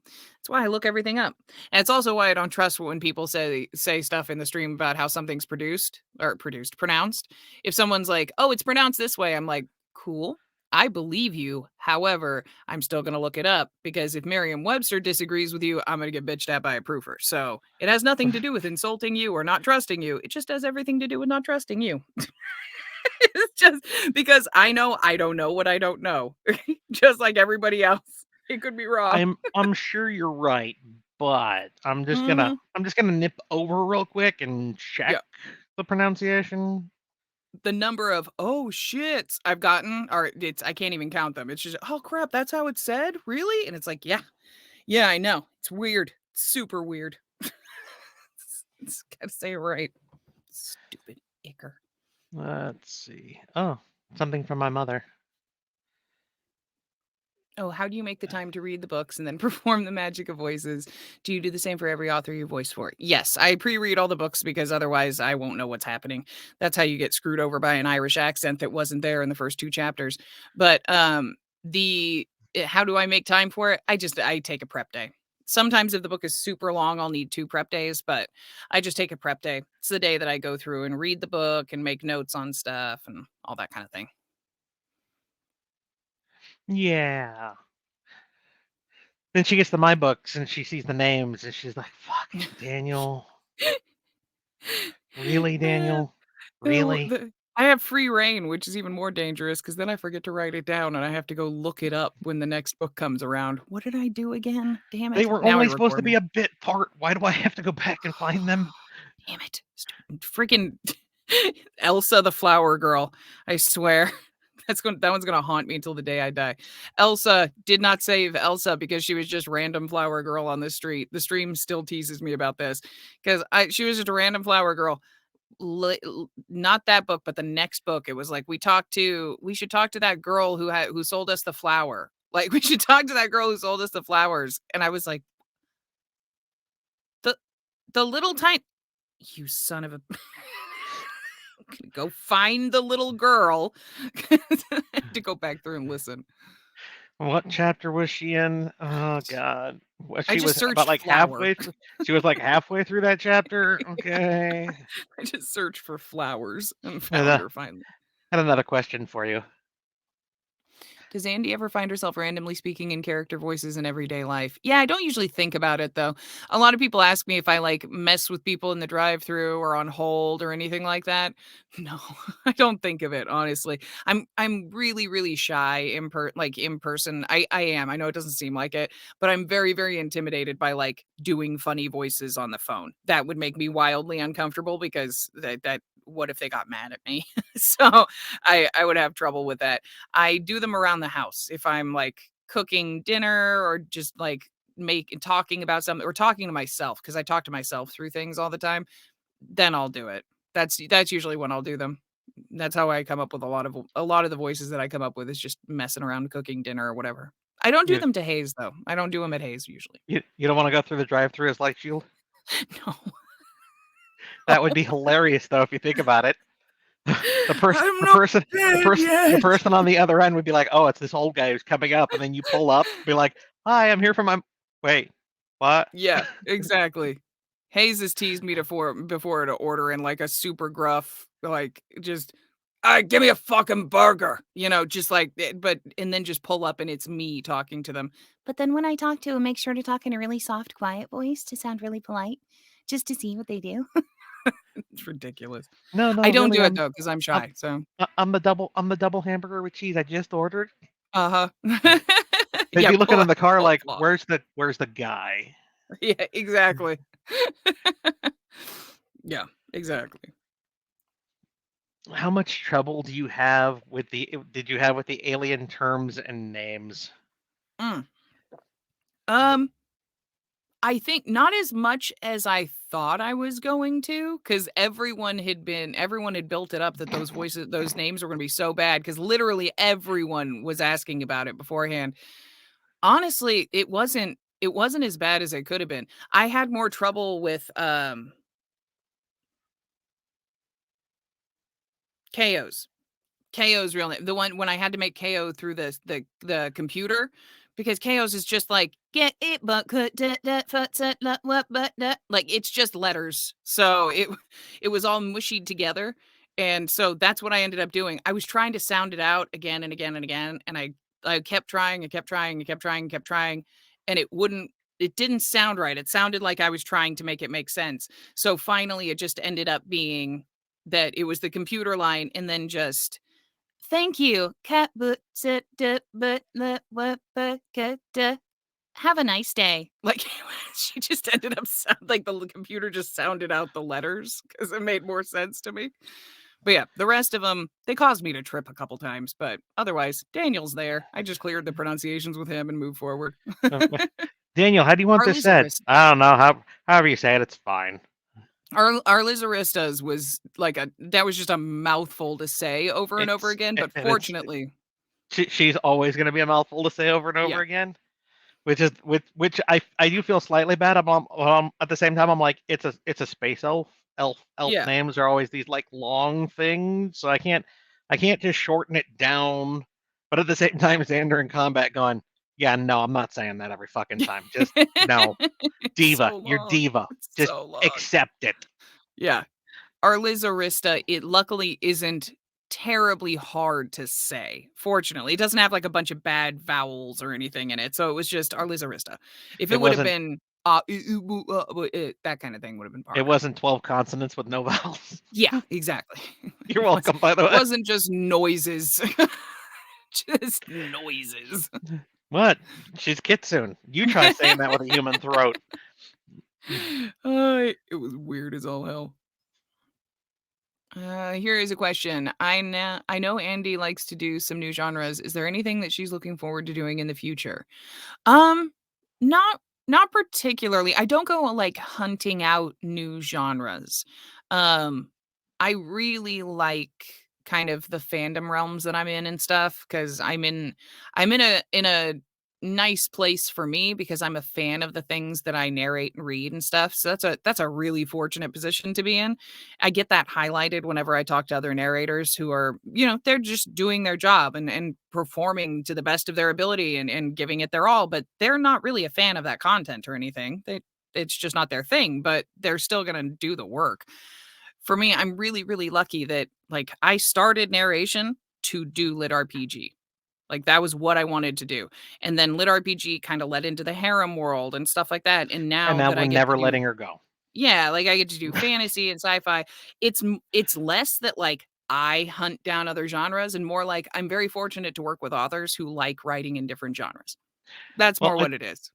That's why I look everything up. And it's also why I don't trust when people say stuff in the stream about how something's pronounced. If someone's like, "Oh, it's pronounced this way," I'm like, "Cool. I believe you. However, I'm still going to look it up because if Merriam-Webster disagrees with you, I'm going to get bitched at by a proofer." So it has nothing to do with insulting you or not trusting you. It just has everything to do with not trusting you. It's just because I know I don't know what I don't know, just like everybody else. It could be wrong. I'm sure you're right, but Hmm. I'm just gonna nip over real quick and check Yeah. the pronunciation. The number of "oh shits" I've gotten are it's I can't even count them. It's just, "Oh crap, that's how it's said? Really?" And it's like, "Yeah. Yeah, I know. It's weird. It's super weird." It's gotta say it right. Stupid icker. Let's see. Oh, something from my mother. Oh, how do you make the time to read the books and then perform the magic of voices? Do you do the same for every author you voice for? Yes, I pre-read all the books because otherwise I won't know what's happening. That's how you get screwed over by an Irish accent that wasn't there in the first 2 chapters. But, how do I make time for it? I take a prep day. Sometimes if the book is super long, I'll need 2 prep days, but I just take a prep day. It's the day that I go through and read the book and make notes on stuff and all that kind of thing. Yeah. Then she gets to my books and she sees the names and she's like, "Fucking Daniel, really, Daniel, Oh, really?" I have free reign, which is even more dangerous because then I forget to write it down and I have to go look it up when the next book comes around. What did I do again? Damn They it. were Now I only supposed to remember. be a bit part. Why do I have to go back and find them? Damn it. Freaking Elsa the flower girl. I swear. That one's gonna haunt me until the day I die. Elsa did not save Elsa because she was just random flower girl on the street. The stream still teases me about this because she was just a random flower girl. Not that book, but the next book. It was like we should talk to that girl who sold us the flower. Like we should talk to that girl who sold us the flowers. And I was like, the little tiny, you son of a. Go find the little girl. I have to go back through and listen. What chapter was she in? Oh God, I she just was searched about like flower. halfway. She was like halfway through that chapter. Okay. I just searched for flowers and And, found her finally. I had another question for you. Does Andy ever find herself randomly speaking in character voices in everyday life? Yeah, I don't usually think about it though. A lot of people ask me if I like mess with people in the drive-through or on hold or anything like that. No, I don't think of it honestly. I'm really really shy in person. I am. I know it doesn't seem like it, but I'm very very intimidated by like doing funny voices on the phone. That would make me wildly uncomfortable because that what if they got mad at me? So I would have trouble with that. I do them around the house if I'm like cooking dinner or just like talking about something or talking to myself because I talk to myself through things all the time. Then I'll do it. That's usually when I'll do them. That's how I come up with a lot of the voices that I come up with is just messing around cooking dinner or whatever. I don't do You them to Hayes though. I don't do them at Hayes usually. you don't want to go through the drive-through as Light Shield? No. That would be hilarious though if you think about it. The person, I'm the not person, the dead person, the yet. person on the other end would be like, "Oh, it's this old guy who's coming up," and then you pull up, be like, "Hi, I'm here for my." Wait, what? Yeah, exactly. Hayes has teased me before to order in like a super gruff, like just give me a fucking burger, just like, but and then just pull up and it's me talking to them. But then when I talk to them, make sure to talk in a really soft, quiet voice to sound really polite, just to see what they do. It's ridiculous. No, I no, don't really, do it though because I'm I'm, shy. So, I'm the double hamburger with cheese I just ordered. uh huh. They'd Yeah, be looking pull in up the car flip like, flop. where's the guy? Yeah, exactly. Yeah, exactly. How much trouble do you have with did you have with the alien terms and names? Mm. Um, I think not as much as I thought I was going to, because everyone had built it up that those names were gonna be so bad, because literally everyone was asking about it beforehand. Honestly, it wasn't as bad as it could have been. I had more trouble with, KO's. KO's real name. The one when I had to make KO through the computer because KO's is just like get it but could like it's just letters. So it was all mushied together. And so that's what I ended up doing. I was trying to sound it out again and again and again. And I kept trying and kept trying and kept trying and kept trying. And it didn't sound right. It sounded like I was trying to make it make sense. So finally it just ended up being that it was the computer line and then just thank you. Cat but have a nice day. Like she just ended up like the computer just sounded out the letters because it made more sense to me. But yeah, the rest of them they caused me to trip a couple times, but otherwise Daniel's there. I just cleared the pronunciations with him and moved forward. Daniel, how do you want Our this said? Lizaristas, I don't know. However you say it, it's fine. our Lizaristas was like that was just a mouthful to say over and over It's again. But and fortunately. she's always going to be a mouthful to say over and over Yeah. again. Which I do feel slightly bad. At the same time I'm like it's a space elf. Elf Yeah. names are always these like long things, so I can't just shorten it down. But at the same time, Xander in combat going, yeah, no, I'm not saying that every fucking time. Just no, It's diva, so you're long. diva. It's Just so long. accept it. Yeah. Our Liz Arista, it luckily isn't terribly hard to say. Fortunately, it doesn't have like a bunch of bad vowels or anything in it. So it was just our Liz Arista. If It it would have wasn't been that kind of thing would have been it harder. wasn't 12 consonants with no vowels. Yeah, exactly. You're welcome, by the way. It wasn't just noises. Just noises. What? She's Kitsune. You try saying that with a human throat. It was weird as all hell. Here is a question. I know Andy likes to do some new genres. Is there anything that she's looking forward to doing in the future? Um, not not particularly. I don't go like hunting out new genres. Um, I really like kind of the fandom realms that I'm in and stuff because I'm in a nice place for me because I'm a fan of the things that I narrate and read and stuff. So that's a really fortunate position to be in. I get that highlighted whenever I talk to other narrators who are, they're just doing their job and performing to the best of their ability and giving it their all, but they're not really a fan of that content or anything. It's just not their thing, but they're still going to do the work. For me, I'm really, really lucky that like I started narration to do lit RPG. Like that was what I wanted to do. And then lit RPG kind of led into the harem world and stuff like that. And And now now that we're I get to never do letting her go. yeah, like I get to do fantasy and sci-fi. It's less that like I hunt down other genres and more like I'm very fortunate to work with authors who like writing in different genres. That's Well, more what it is.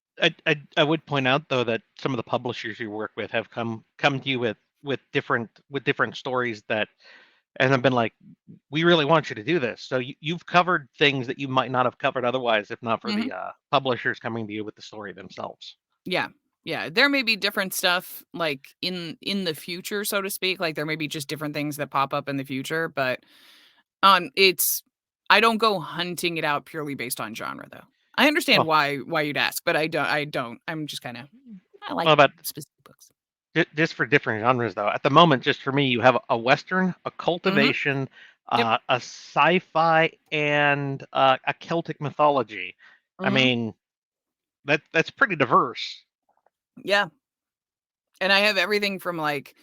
I would point out though that some of the publishers you work with have come to you with different stories that and have been like, we really want you to do this. So you've covered things that you might not have covered otherwise if not for Mhm. the publishers coming to you with the story themselves. Yeah. Yeah, there may be different stuff like in the future, so to speak. Like there may be just different things that pop up in the future, but it's I don't go hunting it out purely based on genre though. I understand Well, why you'd ask, but I don't. I'm just kind of I like well, about specific books. just for different genres though. At the moment, just for me, you have a western, a Mhm. cultivation, Yep. a sci-fi, and a Celtic mythology. I Mhm. mean, that's pretty diverse. Yeah. And I have everything from like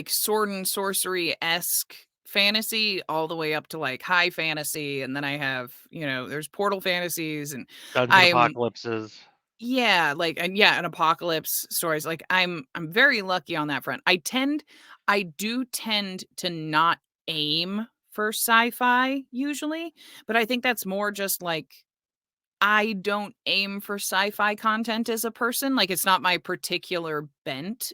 sword and sorcery-esque fantasy all the way up to like high fantasy and then I have, there's portal fantasies and Dungeon I'm apocalypses. yeah, like and yeah, and apocalypse stories. Like I'm very lucky on that front. I do tend to not aim for sci-fi usually, but I think that's more just like I don't aim for sci-fi content as a person. Like it's not my particular bent.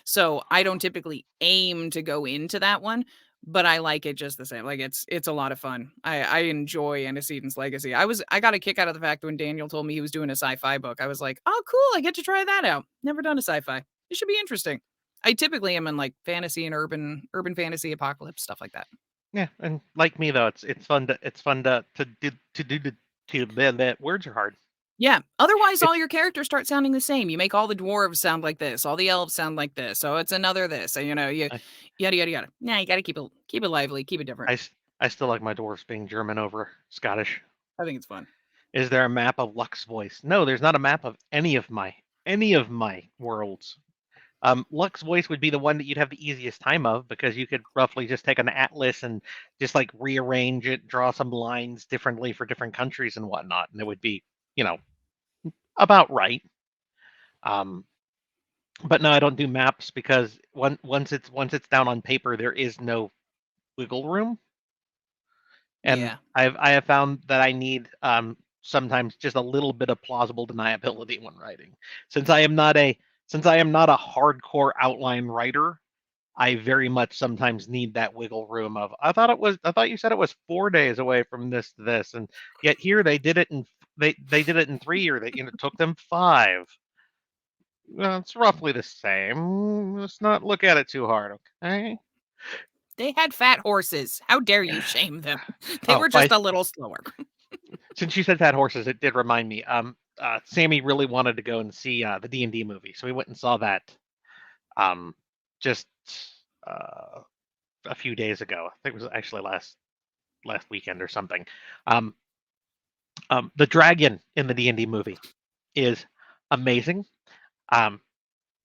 So I don't typically aim to go into that one, but I like it just the same. Like it's a lot of fun. I enjoy Antecedent's Legacy. I got a kick out of the fact when Daniel told me he was doing a sci-fi book. I was like, oh cool, I get to try that out. Never done a sci-fi. It should be interesting. I typically am in like fantasy and urban fantasy, apocalypse, stuff like that. Yeah, and like me though, it's fun to that words are hard. Yeah. Otherwise, It all your characters start sounding the same. You make all the dwarves sound like this, all the elves sound like this. So it's another this. So, you I yada yada yada. Yeah, you got to keep it lively, keep it different. I s- I still like my dwarves being German over Scottish. I think it's fun. Is there a map of Lux Voice? No, there's not a map of any of my worlds. Lux Voice would be the one that you'd have the easiest time of because you could roughly just take an atlas and just like rearrange it, draw some lines differently for different countries and whatnot, and it would be, you know, about right. Um, but no, I don't do maps because once it's down on paper, there is no wiggle room, and Yeah. I have found that I need sometimes just a little bit of plausible deniability when writing. Since I am not a hardcore outline writer, I very much sometimes need that wiggle room of I thought you said it was 4 days away from this to this, and yet here they did it in 3 or that took them 5. Well, it's roughly the same. Let's not look at it too hard, okay? They had fat horses. How dare you shame them? They Oh, were just a little slower. Since you said fat horses, it did remind me. Sammy really wanted to go and see the D&D movie, so we went and saw that. Just uh, a few days ago. I think it was actually last weekend or something. The dragon in the D&D movie is amazing. I'm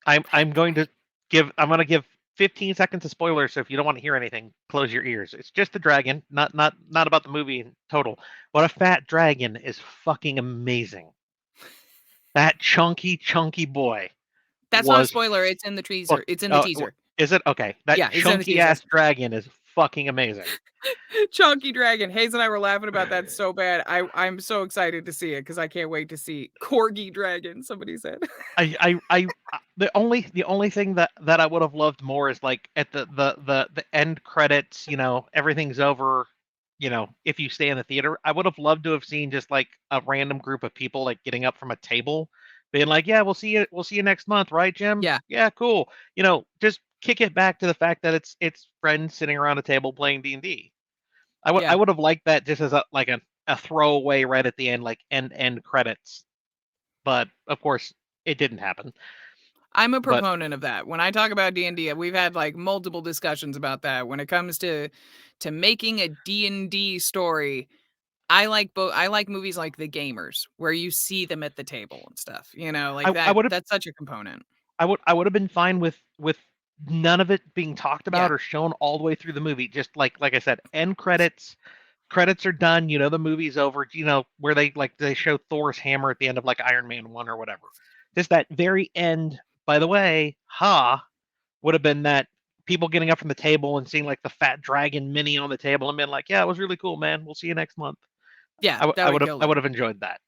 going to give 15 seconds of spoilers, so if you don't want to hear anything, close your ears. It's just the dragon, not about the movie in total. What a fat dragon is fucking amazing. That chunky boy. That's not a spoiler. It's in the teaser. It's in the teaser. Is it? Okay. That chunky ass dragon is fucking amazing. Chunky dragon. Hayes and I were laughing about that so bad. I'm so excited to see it because I can't wait to see Corgi dragon. Somebody said. The only thing that I would have loved more is like at the end credits, you know, everything's over. You know, if you stay in the theater, I would have loved to have seen just like a random group of people like getting up from a table, being like, "Yeah, we'll see you next month, right, Jim? Yeah, cool." You know, just kick it back to the fact that it's friends sitting around a table playing D&D. I would have liked that just as a throwaway right at the end, like end credits. But of course, it didn't happen. I'm a proponent of that. When I talk about D&D, we've had like multiple discussions about that. When it comes to making a D&D story, I like movies like The Gamers, where you see them at the table and stuff. You know, like that's such a component. I would have been fine with none of it being talked about or shown all the way through the movie. Just like I said, end credits. Credits are done. You know, the movie's over. You know, where they show Thor's hammer at the end of like Iron Man 1 or whatever. Just that very end. By the way, would have been that people getting up from the table and seeing like the fat dragon mini on the table and being like, "Yeah, it was really cool, man. We'll see you next month." Yeah, I would have enjoyed that.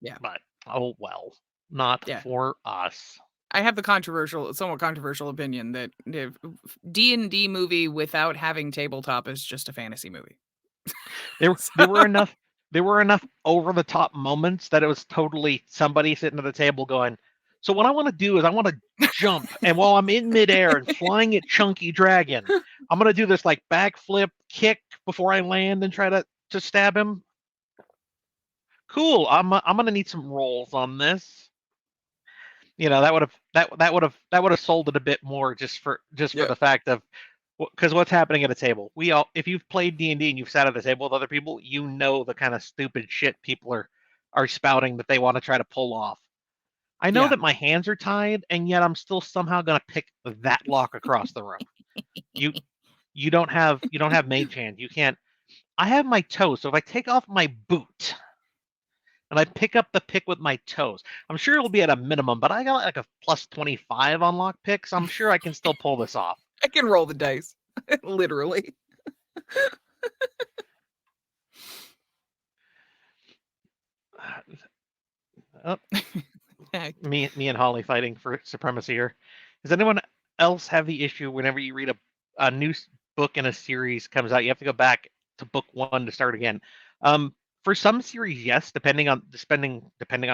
Yeah, but oh well, not for us. I have the somewhat controversial opinion that D&D movie without having tabletop is just a fantasy movie. There were enough over the top moments that it was totally somebody sitting at the table going, "So what I want to do is I want to jump, and while I'm in midair and flying at Chunky Dragon, I'm gonna do this like backflip kick before I land and try to stab him." Cool. I'm gonna need some rolls on this. You know, that would have sold it a bit more just for the fact of, because what's happening at a table, if you've played D&D and you've sat at the table with other people, you know the kind of stupid shit people are spouting that they want to try to pull off. I know that my hands are tied, and yet I'm still somehow gonna pick that lock across the room. You don't have mage hand. You can't. I have my toe, so if I take off my boot and I pick up the pick with my toes, I'm sure it'll be at a minimum, but I got like a plus 25 on lock picks. I'm sure I can still pull this off. I can roll the dice, literally. Me and Holly fighting for supremacy here. Does anyone else have the issue whenever you read a new book in a series comes out, you have to go back to book 1 to start again? For some series, yes, depending on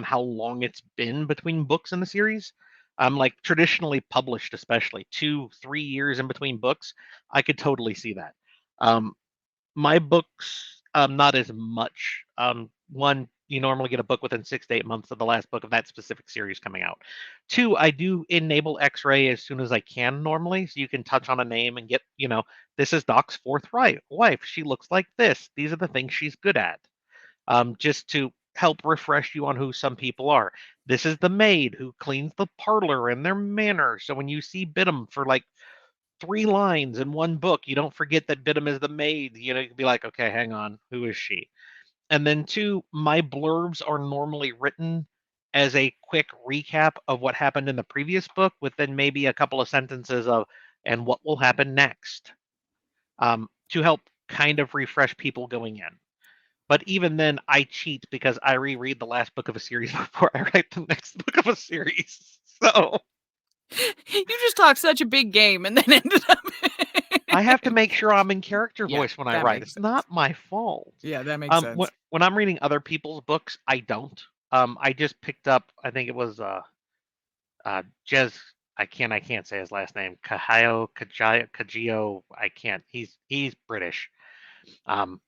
how long it's been between books in the series. Like traditionally published, especially 2-3 years in between books, I could totally see that. My books, not as much. One, you normally get a book within 6 to 8 months of the last book of that specific series coming out. 2, I do enable X-ray as soon as I can normally, so you can touch on a name and get, you know, this is Doc's fourth wife. She looks like this. These are the things she's good at. Just to help refresh you on who some people are. This is the maid who cleans the parlor and their manor. So when you see Bidham for like 3 lines in one book, you don't forget that Bidham is the maid. You know, you can be like, okay, hang on, who is she? And then 2, my blurbs are normally written as a quick recap of what happened in the previous book, with then maybe a couple of sentences of, and what will happen next, to help kind of refresh people going in. But even then, I cheat because I reread the last book of a series before I write the next book of a series. So you just talked such a big game and then ended up. I have to make sure I'm in character voice when I write. It's not my fault. Yeah, that makes sense. When I'm reading other people's books, I don't. I just picked up, I think it was Jez I can't say his last name. Kajio. I can't. He's British. Um,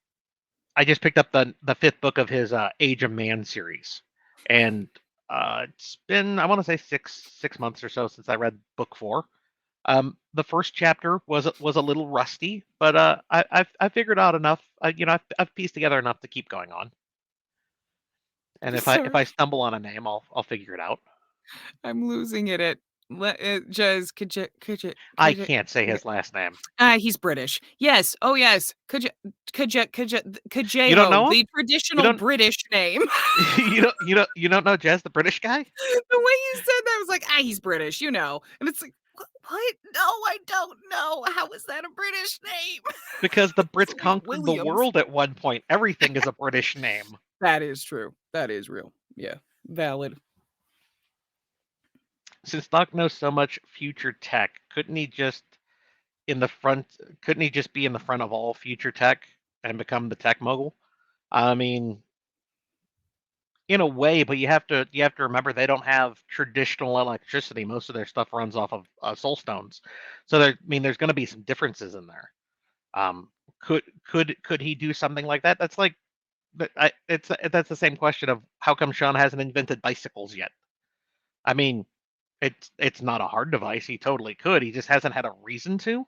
I just picked up the fifth book of his Age of Man series, and it's been, I want to say, six months or so since I read book four. The first chapter was a little rusty, but I figured out enough. I've pieced together enough to keep going on. And if I Sorry, stumble on a name, I'll figure it out. I'm losing it at Jez. I can't say his last name. He's British. Yes. Oh, yes. You don't Kajeho, know him? the You traditional don't British name. you don't know Jez, the British guy? The way you said that, I was like, he's British, you know. And it's like, what? No, I don't know. How is that a British name? Because the It's Brits like conquered the Williams. world at one point. Everything is a British name. That is true. That is real. Yeah. Valid. Since Doc knows so much future tech, couldn't he just be in the front of all future tech and become the tech mogul? I mean, in a way, but you have to remember they don't have traditional electricity. Most of their stuff runs off of soul stones, so there's going to be some differences in there. Um, could he do something like that? That's like that's the same question of how come Sean hasn't invented bicycles yet. I mean, it's not a hard device. He totally could. He just hasn't had a reason to.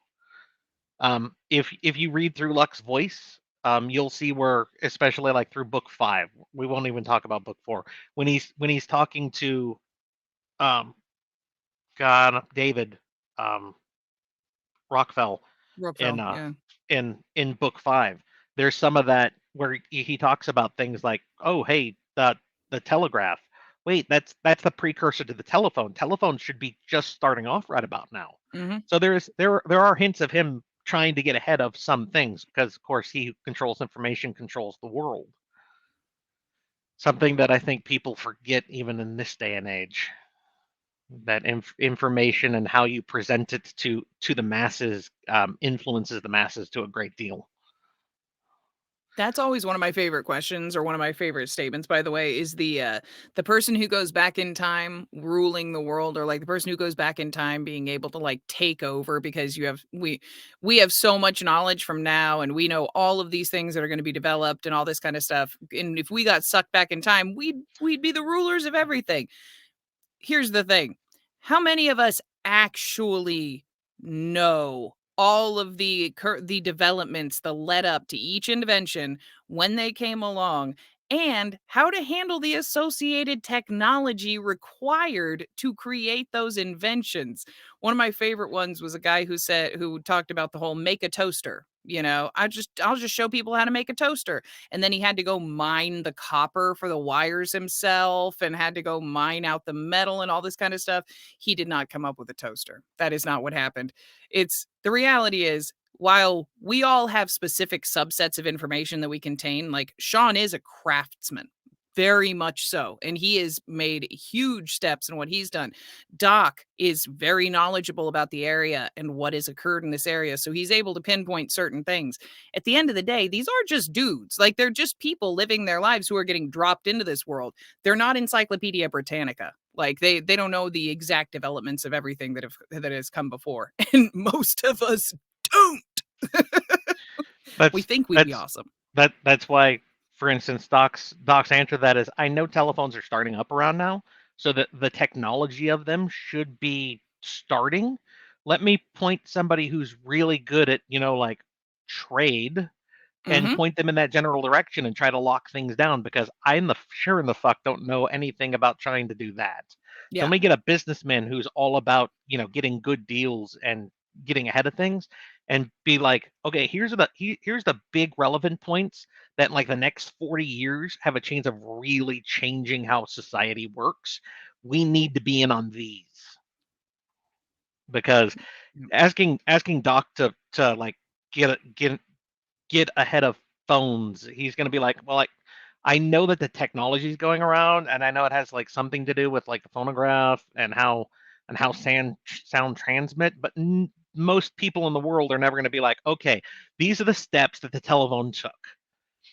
If you read through Luck's voice, you'll see where, especially like through book 5, we won't even talk about book 4, when he's talking to um God David Rockfell in Rockville. Yeah. in book 5. There's some of that where he talks about things like, oh hey, the telegraph. Wait, that's the precursor to the telephone. Telephone should be just starting off right about now. Mm-hmm. So there are hints of him trying to get ahead of some things because, of course, he who controls information controls the world. Something that I think people forget even in this day and age. That information and how you present it to the masses influences the masses to a great deal. That's always one of my favorite questions, or one of my favorite statements, by the way, is the person who goes back in time ruling the world, or like the person who goes back in time being able to like take over, because we have so much knowledge from now, and we know all of these things that are going to be developed and all this kind of stuff. And if we got sucked back in time, we'd be the rulers of everything. Here's the thing. How many of us actually know all of the developments, the led up to each invention, when they came along, and how to handle the associated technology required to create those inventions? One of my favorite ones was a guy who talked about the whole make a toaster. I'll just show people how to make a toaster. And then he had to go mine the copper for the wires himself, and had to go mine out the metal and all this kind of stuff. He did not come up with a toaster. That is not what happened. The reality is, while we all have specific subsets of information that we contain, like Sean is a craftsman, very much so. And he has made huge steps in what he's done. Doc is very knowledgeable about the area and what has occurred in this area. So he's able to pinpoint certain things. At the end of the day, these are just dudes. Like, they're just people living their lives who are getting dropped into this world. They're not Encyclopedia Britannica. Like, they don't know the exact developments of everything that has come before. And most of us don't. We think we'd be awesome. That's why, for instance, Doc's answer to that is, I know telephones are starting up around now, so that the technology of them should be starting. Let me point somebody who's really good at, like trade, and Mhm. point them in that general direction and try to lock things down, because I'm the sure in the fuck don't know anything about trying to do that. So let Yeah. me get a businessman who's all about, getting good deals and getting ahead of things, and be like, okay, here's the big relevant points that like the next 40 years have a chance of really changing how society works. We need to be in on these, because Yep. asking Doc to like get ahead of phones, he's going to be like, well, like, I know that the technology is going around, and I know it has like something to do with like the phonograph and how sound transmit, but most people in the world are never going to be like, okay, these are the steps that the telephone took.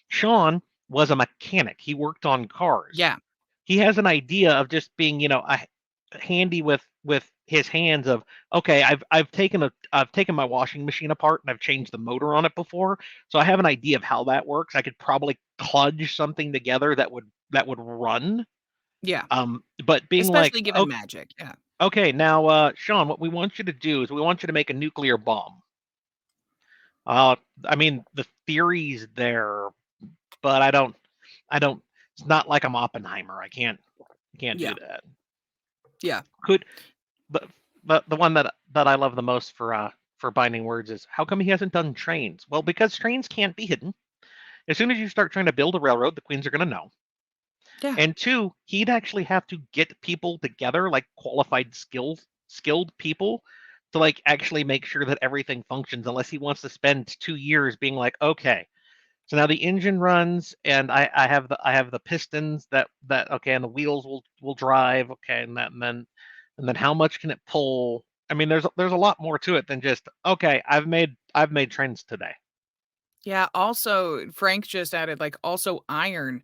Sean was a mechanic. He worked on cars. Yeah. He has an idea of just being, handy with his hands of, okay, I've taken my washing machine apart and I've changed the motor on it before, so I have an idea of how that works. I could probably kludge something together that would run. Yeah. But being like, Especially given magic. Yeah. okay, now, Sean, what we want you to do is we want you to make a nuclear bomb. I mean, the theory's there, but I don't. It's not like I'm Oppenheimer. I can't Yeah. do that. Yeah. But the one that I love the most for Binding Words is, how come he hasn't done trains? Well, because trains can't be hidden. As soon as you start trying to build a railroad, the queens are going to know. Yeah. And two, he'd actually have to get people together, like qualified, skilled people, to like actually make sure that everything functions, unless he wants to spend 2 years being like, okay, so now the engine runs, and I have the pistons that okay, and the wheels will drive, okay, and then how much can it pull? I mean, there's a lot more to it than just, okay, I've made trains today. Yeah. Also, Frank just added, like, also iron.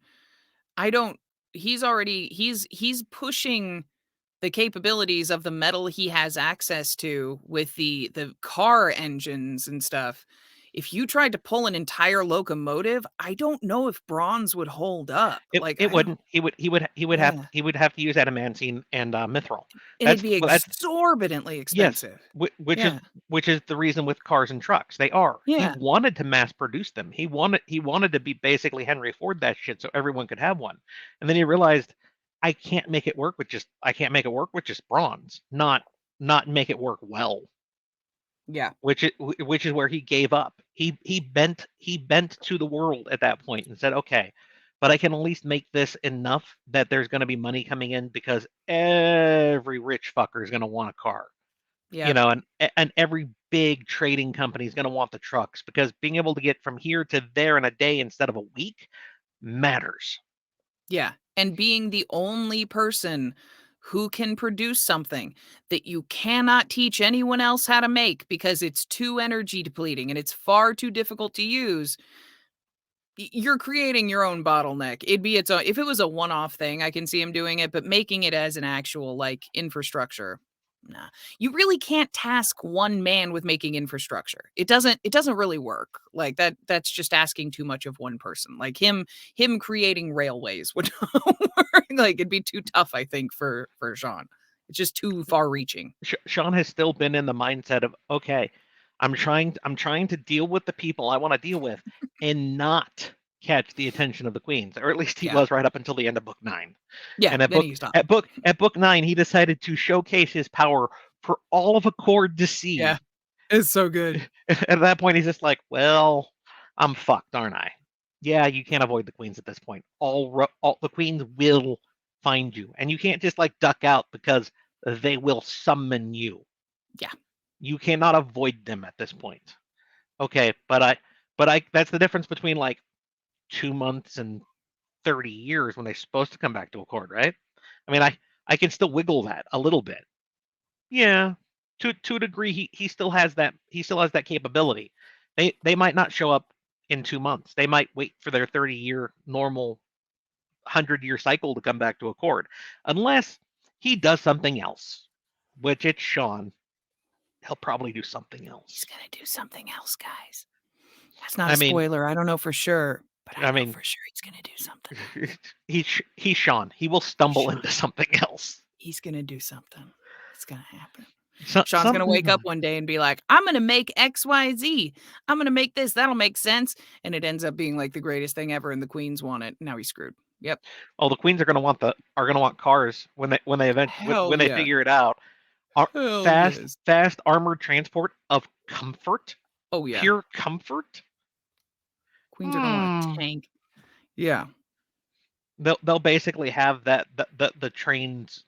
I don't he's already he's pushing the capabilities of the metal he has access to with the car engines and stuff. If you tried to pull an entire locomotive, I don't know if bronze would hold up. Like, It I don't. wouldn't. He would have Yeah. to use adamantine and mithril. And it'd That's be that's exorbitantly Yes, expensive. which Yeah. is the reason with cars and trucks. They are. He Yeah. wanted to mass produce them. He wanted to be basically Henry Ford that shit, so everyone could have one. And then he realized, I can't make it work with just bronze. Not make it work well. Yeah. Which is where he gave up. He bent to the world at that point and said, okay, but I can at least make this enough that there's going to be money coming in, because every rich fucker is going to want a car. Yeah. And every big trading company is going to want the trucks, because being able to get from here to there in a day instead of a week matters. Yeah. And being the only person who can produce something that you cannot teach anyone else how to make because it's too energy depleting and it's far too difficult to use, you're creating your own bottleneck. It'd be its own. If it was a one-off thing, I can see him doing it, but making it as an actual, like, infrastructure, nah. You really can't task one man with making infrastructure. It doesn't really work. Like, that's just asking too much of one person. Like, him creating railways would not work. Like, it'd be too tough, I think, for Sean. It's just too far reaching. Sean has still been in the mindset of, okay, I'm trying to deal with the people I want to deal with and not catch the attention of the queens, or at least he Yeah. was right up until the end of book 9. Yeah, And then he stopped. at book 9, he decided to showcase his power for all of Accord to see. Yeah. It's so good. At that point, he's just like, well, I'm fucked, aren't I? Yeah, you can't avoid the queens at this point. All the queens will find you, and you can't just like duck out, because they will summon you. Yeah. You cannot avoid them at this point. Okay, but I that's the difference between like 2 months and 30 years when they're supposed to come back to Accord, right? I mean, I can still wiggle that a little bit. Yeah, to a degree, he still has that capability. They might not show up in 2 months. They might wait for their 30-year normal 100-year cycle to come back to Accord, unless he does something else, which it's Sean. He'll probably do something else. He's gonna do something else, guys. That's not a spoiler. I don't know for sure, but I know for sure he's gonna do something. He's Sean. He will stumble into something else. He's gonna do something. It's gonna happen. Sean's gonna wake up one day and be like, I'm gonna make XYZ. I'm gonna make this. That'll make sense. And it ends up being like the greatest thing ever, and the queens want it. Now he's screwed. Yep. Oh, the queens are gonna want cars when they figure it out. Fast armored transport of comfort. Oh yeah. Pure comfort. Queens are gonna want a tank. Yeah. They'll basically have that the trains.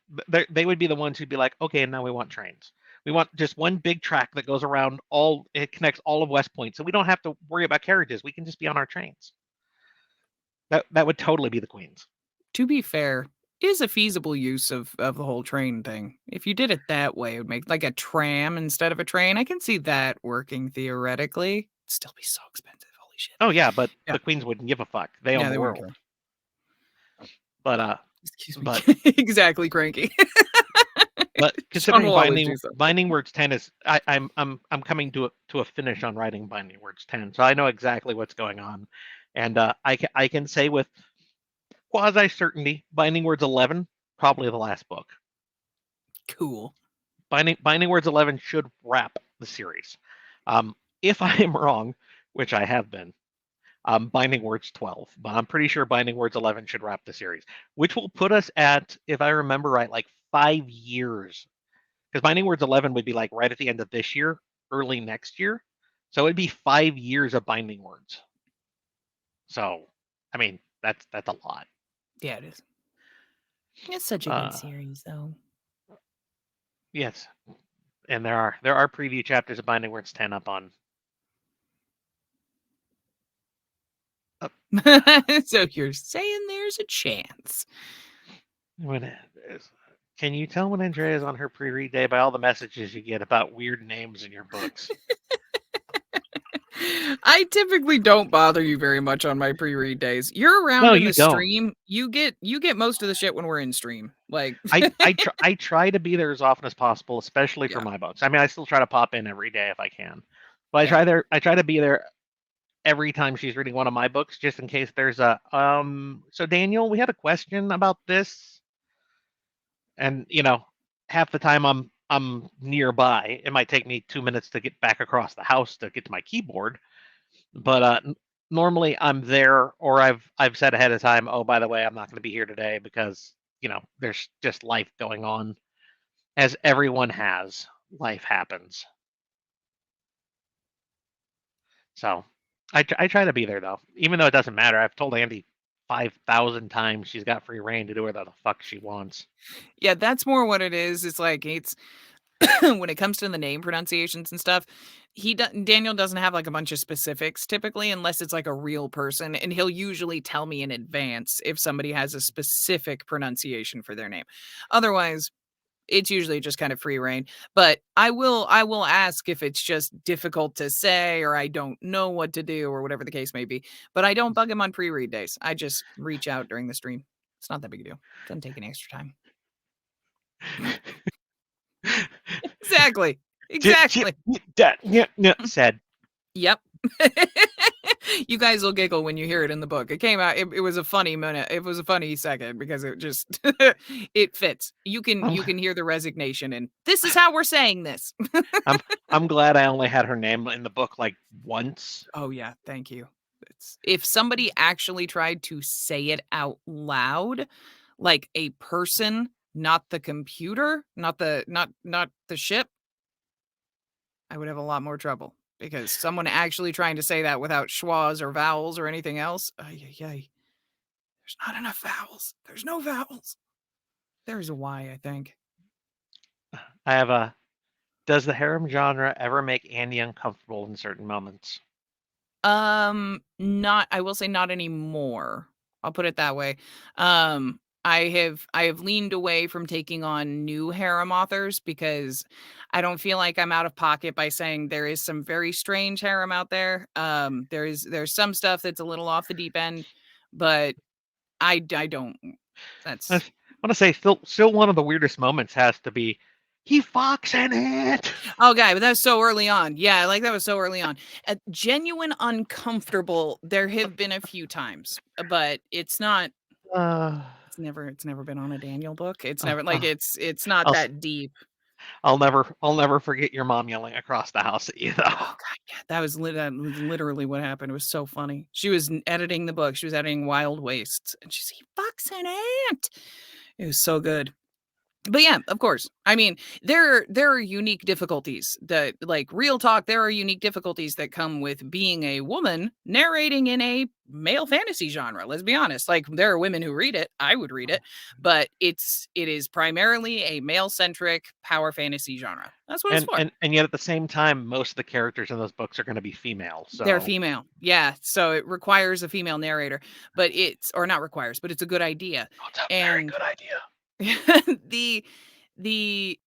They would be the ones who'd be like, okay, now we want trains. We want just one big track that goes around it connects all of West Point, so we don't have to worry about carriages. We can just be on our trains. That would totally be the queens. To be fair, is a feasible use of the whole train thing. If you did it that way, it would make like a tram instead of a train. I can see that working theoretically. It'd still be so expensive. Holy shit. Oh yeah, but the queens wouldn't give a fuck. They own the world. But excuse me. Exactly, Cranky. But Sean considering will always do something. Binding Words 10 is, I'm coming to a finish on writing Binding Words 10, so I know exactly what's going on, and I can say with quasi certainty, Binding Words 11 probably the last book. Cool. Binding Words 11 should wrap the series. If I am wrong, which I have been, Binding Words 12, but I'm pretty sure Binding Words 11 should wrap the series, which will put us at, if I remember right, like 5 years. Because Binding Words 11 would be like right at the end of this year, early next year. So it'd be 5 years of Binding Words. So, I mean, that's a lot. Yeah, it is. It's such a good series, though. Yes, and there are preview chapters of Binding Words 10 up on. So you're saying there's a chance. Can you tell when Andrea is on her pre-read day by all the messages you get about weird names in your books? I typically don't bother you very much on my pre-read days. You're around No, in you the don't. stream. You get most of the shit when we're in stream. Like I try to be there as often as possible, especially for Yeah. my books. I mean, I still try to pop in every day if I can, but Yeah. I try to be there every time she's reading one of my books, just in case there's a So Daniel, we had a question about this, and half the time I'm nearby. It might take me 2 minutes to get back across the house to get to my keyboard, but normally I'm there, or I've said ahead of time, oh, by the way, I'm not going to be here today because there's just life going on, as everyone has. Life happens. So I try to be there, though, even though it doesn't matter. I've told Andy 5,000 times she's got free reign to do whatever the fuck she wants. Yeah, that's more what it is. It's like it's when it comes to the name pronunciations and stuff, Daniel doesn't have like a bunch of specifics typically, unless it's like a real person, and he'll usually tell me in advance if somebody has a specific pronunciation for their name. Otherwise, it's usually just kind of free reign. But I will ask if it's just difficult to say, or I don't know what to do, or whatever the case may be. But I don't bug him on pre-read days. I just reach out during the stream. It's not that big a deal. Doesn't take any extra time. Exactly. Said. Yep. You guys will giggle when you hear it in the book. It came out. It was a funny minute. It was a funny second because it just it fits. You can hear the resignation, and this is how we're saying this. I'm glad I only had her name in the book like once. Oh yeah, thank you. If somebody actually tried to say it out loud, like a person, not the computer, not the ship, I would have a lot more trouble, because someone actually trying to say that without schwas or vowels or anything else. There's not enough vowels. There's no vowels. There's a Y, I think. I have a. Does the harem genre ever make Andy uncomfortable in certain moments? Not. I will say not anymore. I'll put it that way. I have leaned away from taking on new harem authors because I don't feel like I'm out of pocket by saying there is some very strange harem out there. There's some stuff that's a little off the deep end, but I don't. That's. I want to say still one of the weirdest moments has to be he fucks in it. Oh, guy, but that was so early on. Yeah, like that was so early on. Genuine uncomfortable. There have been a few times, but it's not. It's never been on a Daniel book. It's never like it's not that deep. I'll never forget your mom yelling across the house at you, though. Oh god, yeah, that was literally what happened. It was so funny. She was editing the book. She was editing Wild Wastes, and she said, "He fucks an ant." It was so good. But yeah, of course. I mean, there are unique difficulties that, like, real talk, there are unique difficulties that come with being a woman narrating in a male fantasy genre. Let's be honest. Like, there are women who read it. I would read it, but it is primarily a male-centric power fantasy genre. That's what it's for. And yet at the same time, most of the characters in those books are going to be female. So they're female. Yeah. So it requires a female narrator, but it's a good idea. Oh, it's a very good idea. The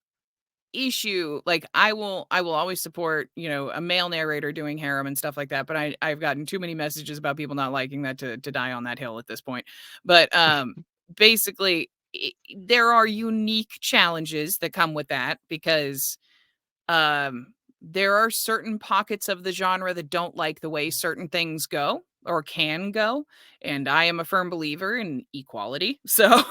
issue, like, I will always support, a male narrator doing harem and stuff like that, but I've gotten too many messages about people not liking that to die on that hill at this point. But basically, there are unique challenges that come with that because there are certain pockets of the genre that don't like the way certain things go or can go, and I am a firm believer in equality. So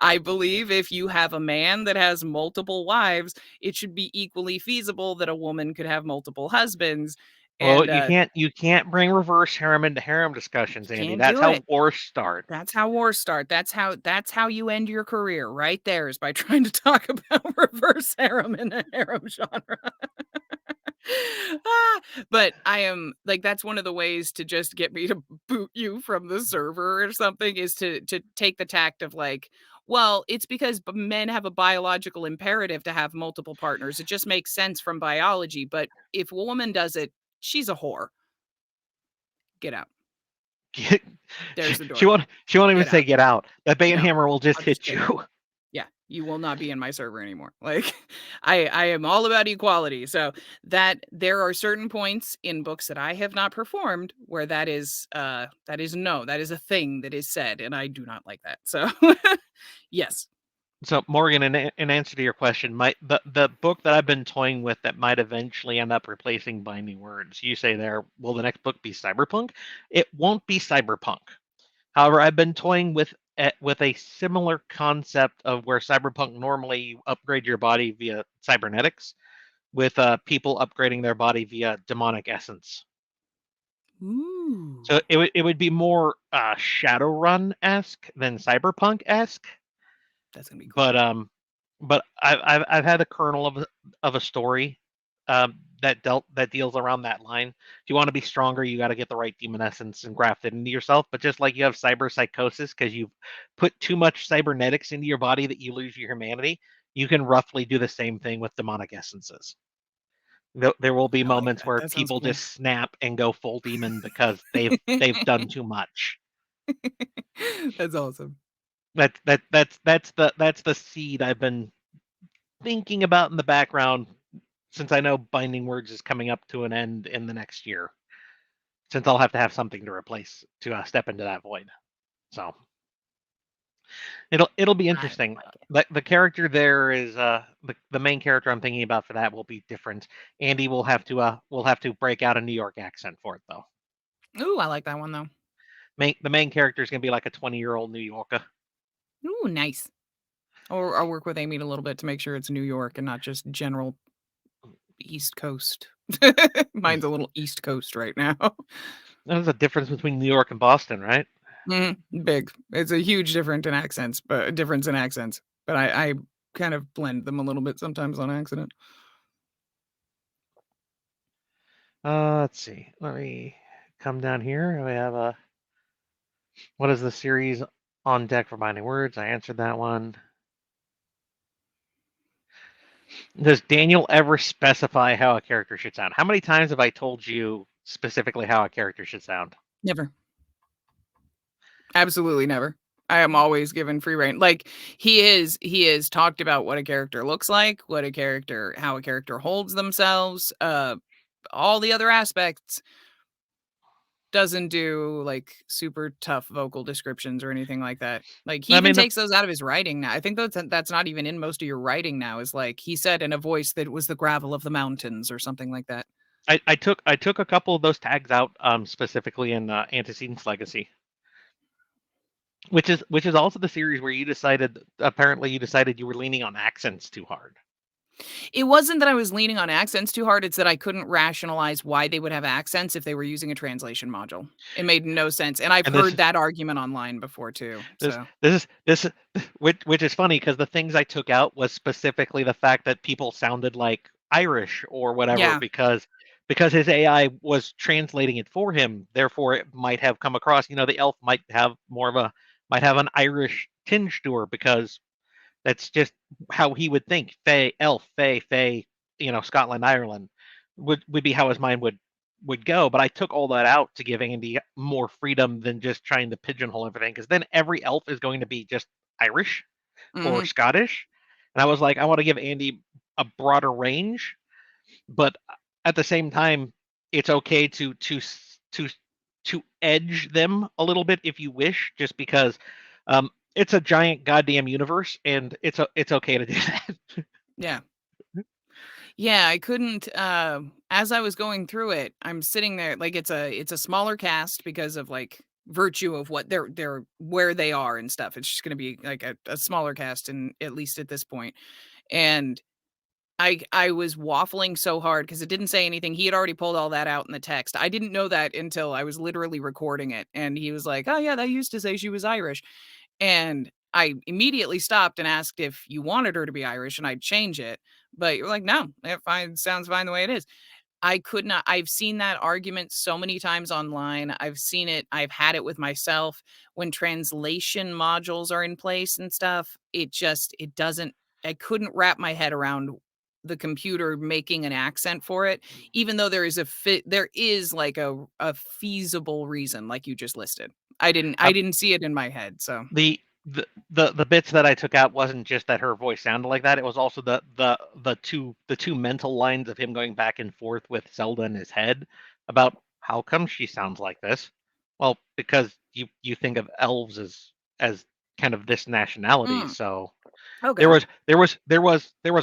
I believe if you have a man that has multiple wives, it should be equally feasible that a woman could have multiple husbands. Well, And you can't bring reverse harem into harem discussions, you Andy. can't That's do how it. wars start. That's how wars start. That's how you end your career right there, is by trying to talk about reverse harem in a harem genre. But I am like, that's one of the ways to just get me to boot you from the server or something, is to take the tact of like, well, it's because men have a biological imperative to have multiple partners. It just makes sense from biology. But if a woman does it, she's a whore. Get out. There's the door. She won't even Get say out. get out. That bane No, hammer will just I'll just hit get out. you. Yeah, you will not be in my server anymore. Like, I am all about equality. So that there are certain points in books that I have not performed where that is a thing that is said, and I do not like that. So yes. So Morgan, in answer to your question, the book that I've been toying with that might eventually end up replacing Binding Words, you say there, will the next book be cyberpunk? It won't be cyberpunk. However, I've been toying with a similar concept of where cyberpunk normally you upgrade your body via cybernetics, with people upgrading their body via demonic essence. Ooh. So it would be more Shadowrun-esque than cyberpunk-esque. That's gonna be cool. But I've had a kernel of a story that deals around that line. If you want to be stronger, you got to get the right demon essence and graft it into yourself. But just like you have cyber psychosis because you've put too much cybernetics into your body that you lose your humanity, you can roughly do the same thing with demonic essences. There will be I like moments that. where That sounds people cool. just snap and go full demon because they've done too much. That's awesome. That's the seed I've been thinking about in the background since I know Binding Words is coming up to an end in the next year. Since I'll have to have something to replace to step into that void, so it'll be I interesting. like it. The character there is the main character I'm thinking about for that will be different. Andy will have to break out a New York accent for it though. Ooh, I like that one though. The main character is gonna be like a 20-year-old New Yorker. Ooh, nice. Or I'll work with Amy a little bit to make sure it's New York and not just general East Coast. Mine's a little East Coast right now. There's a difference between New York and Boston, right? Big. It's a huge difference in accents, but I kind of blend them a little bit sometimes on accident. Let's see. Let me come down here. We have a what is the series on deck for Binding Words? I answered that one. Does Daniel ever specify how a character should sound? How many times have I told you specifically how a character should sound? Never. Absolutely never. I am always given free rein. Like, he is talked about what a character looks like, how a character holds themselves, all the other aspects. Doesn't do like super tough vocal descriptions or anything like that. Like, he I even mean, takes those out of his writing now. I think that's not even in most of your writing now, is like he said in a voice that was the gravel of the mountains or something like that. I took a couple of those tags out specifically in Antecedents Legacy, which is also the series where you decided you were leaning on accents too hard. It wasn't that I was leaning on accents too hard, it's that I couldn't rationalize why they would have accents if they were using a translation module. It made no sense, and I've And heard that argument online before too, so this which is funny because the things I took out was specifically the fact that people sounded like Irish or whatever yeah. because his AI was translating it for him. Therefore, it might have come across. The elf might have an Irish tinge to her because that's just how he would think. Fey, elf, fey, Scotland, Ireland would be how his mind would go. But I took all that out to give Andy more freedom than just trying to pigeonhole everything. Because then every elf is going to be just Irish or Mhm. Scottish, and I was like, I want to give Andy a broader range, but at the same time, it's okay to edge them a little bit if you wish, just because it's a giant goddamn universe, and it's okay to do that. Yeah. Yeah, I couldn't as I was going through it, I'm sitting there like it's a smaller cast because of like virtue of what they're where they are and stuff. It's just gonna be like a smaller cast and at least at this point. And I was waffling so hard because it didn't say anything. He had already pulled all that out in the text. I didn't know that until I was literally recording it. And he was like, "Oh yeah, that used to say she was Irish." And I immediately stopped and asked if you wanted her to be Irish and I'd change it. But you're like, no, it fine, sounds fine the way it is. I could not. I've seen that argument so many times online. I've seen it. I've had it with myself when translation modules are in place and stuff. It doesn't, I couldn't wrap my head around the computer making an accent for it, even though there is like a feasible reason, like you just listed. I didn't see it in my head. So the the bits that I took out wasn't just that her voice sounded like that. It was also the two mental lines of him going back and forth with Zelda in his head about how come she sounds like this. Well, because you think of elves as kind of this nationality, mm, so okay. there was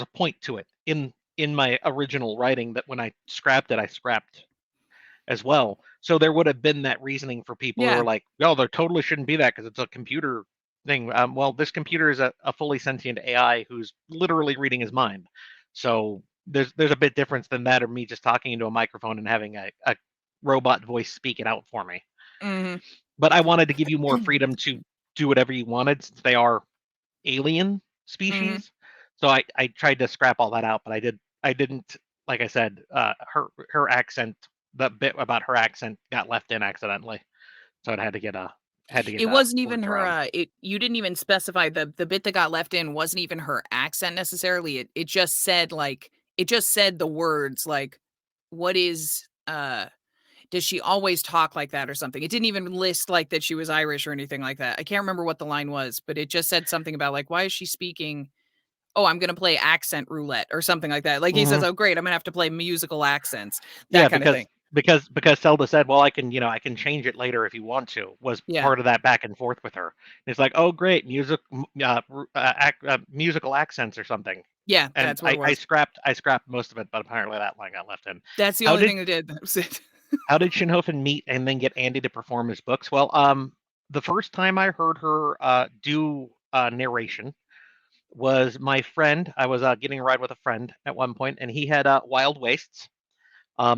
a point to it in my original writing that when I scrapped it, I scrapped as well. So there would have been that reasoning for people who Yeah. are like, "No, there totally shouldn't be that because it's a computer thing." Well, this computer is a fully sentient AI who's literally reading his mind. So there's a bit difference than that, or me just talking into a microphone and having a robot voice speak it out for me. Mhm. But I wanted to give you more freedom to do whatever you wanted since they are alien Mhm. species. So I tried to scrap all that out, but I didn't, like I said, her accent, the bit about her accent got left in accidentally, so it had to get It wasn't even worked her, around. it you didn't even specify the bit that got left in wasn't even her accent necessarily. It just said, like it just said the words, like, what is, does she always talk like that or something? It didn't even list, like, that she was Irish or anything like that. I can't remember what the line was, but it just said something about, like, why is she speaking, "Oh, I'm gonna play accent roulette," or something like that. Like, he says, Hmm. "Oh, great, I'm gonna have to play musical accents," that Yeah, kinda thing. because Zelda said, "Well, I can I can change it later if you want to." Was Yeah. part of that back and forth with her. And it's like, "Oh, great, musical accents or something." Yeah, And that's what it was. I scrapped most of it, but apparently that line got left in. That's the How only did thing that did. That was it. How did Shinhofen meet and then get Andy to perform his books? Well, the first time I heard her do narration was my friend. I was getting a ride with a friend at one point, and he had Wild Wastes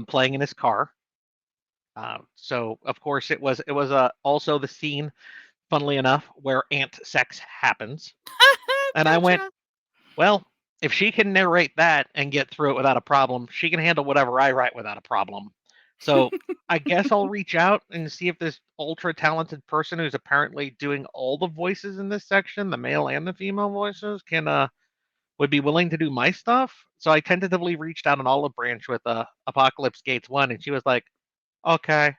playing in his car. So of course it was also the scene, funnily enough, where ant sex happens, and I went, Gotcha. well, if she can narrate that and get through it without a problem, she can handle whatever I write without a problem. So I guess I'll reach out and see if this ultra talented person who's apparently doing all the voices in this section, the male and the female voices, can would be willing to do my stuff. So I tentatively reached out on Olive Branch with Apocalypse Gates 1, and she was like, "Okay,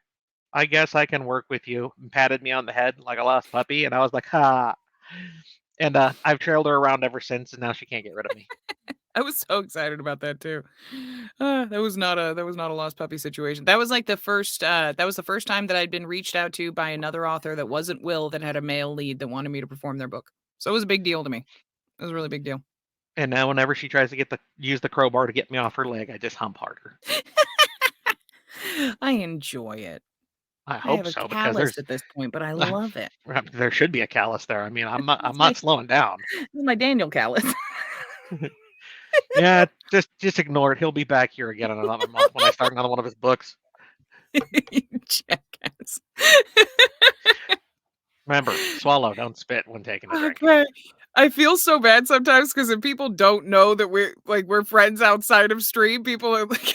I guess I can work with you," and patted me on the head like a lost puppy, and I was like, "Ha." And I've trailed her around ever since, and now she can't get rid of me. I was so excited about that too. That was not a lost puppy situation. That was like that was the first time that I'd been reached out to by another author that wasn't Will that had a male lead that wanted me to perform their book. So it was a big deal to me. It was a really big deal. And now whenever she tries to use the crowbar to get me off her leg, I just hump harder. I enjoy it. I I have hope a so because callus at this point, but I love it. there should be a callus there. I mean, I'm It's my not slowing down. it's my Daniel callus. Yeah, just ignore it. He'll be back here again in another month when I start another one of his books. You jackass. Remember, swallow, don't spit when taking a drink. Okay. I feel so bad sometimes because if people don't know that we're friends outside of stream, people are like,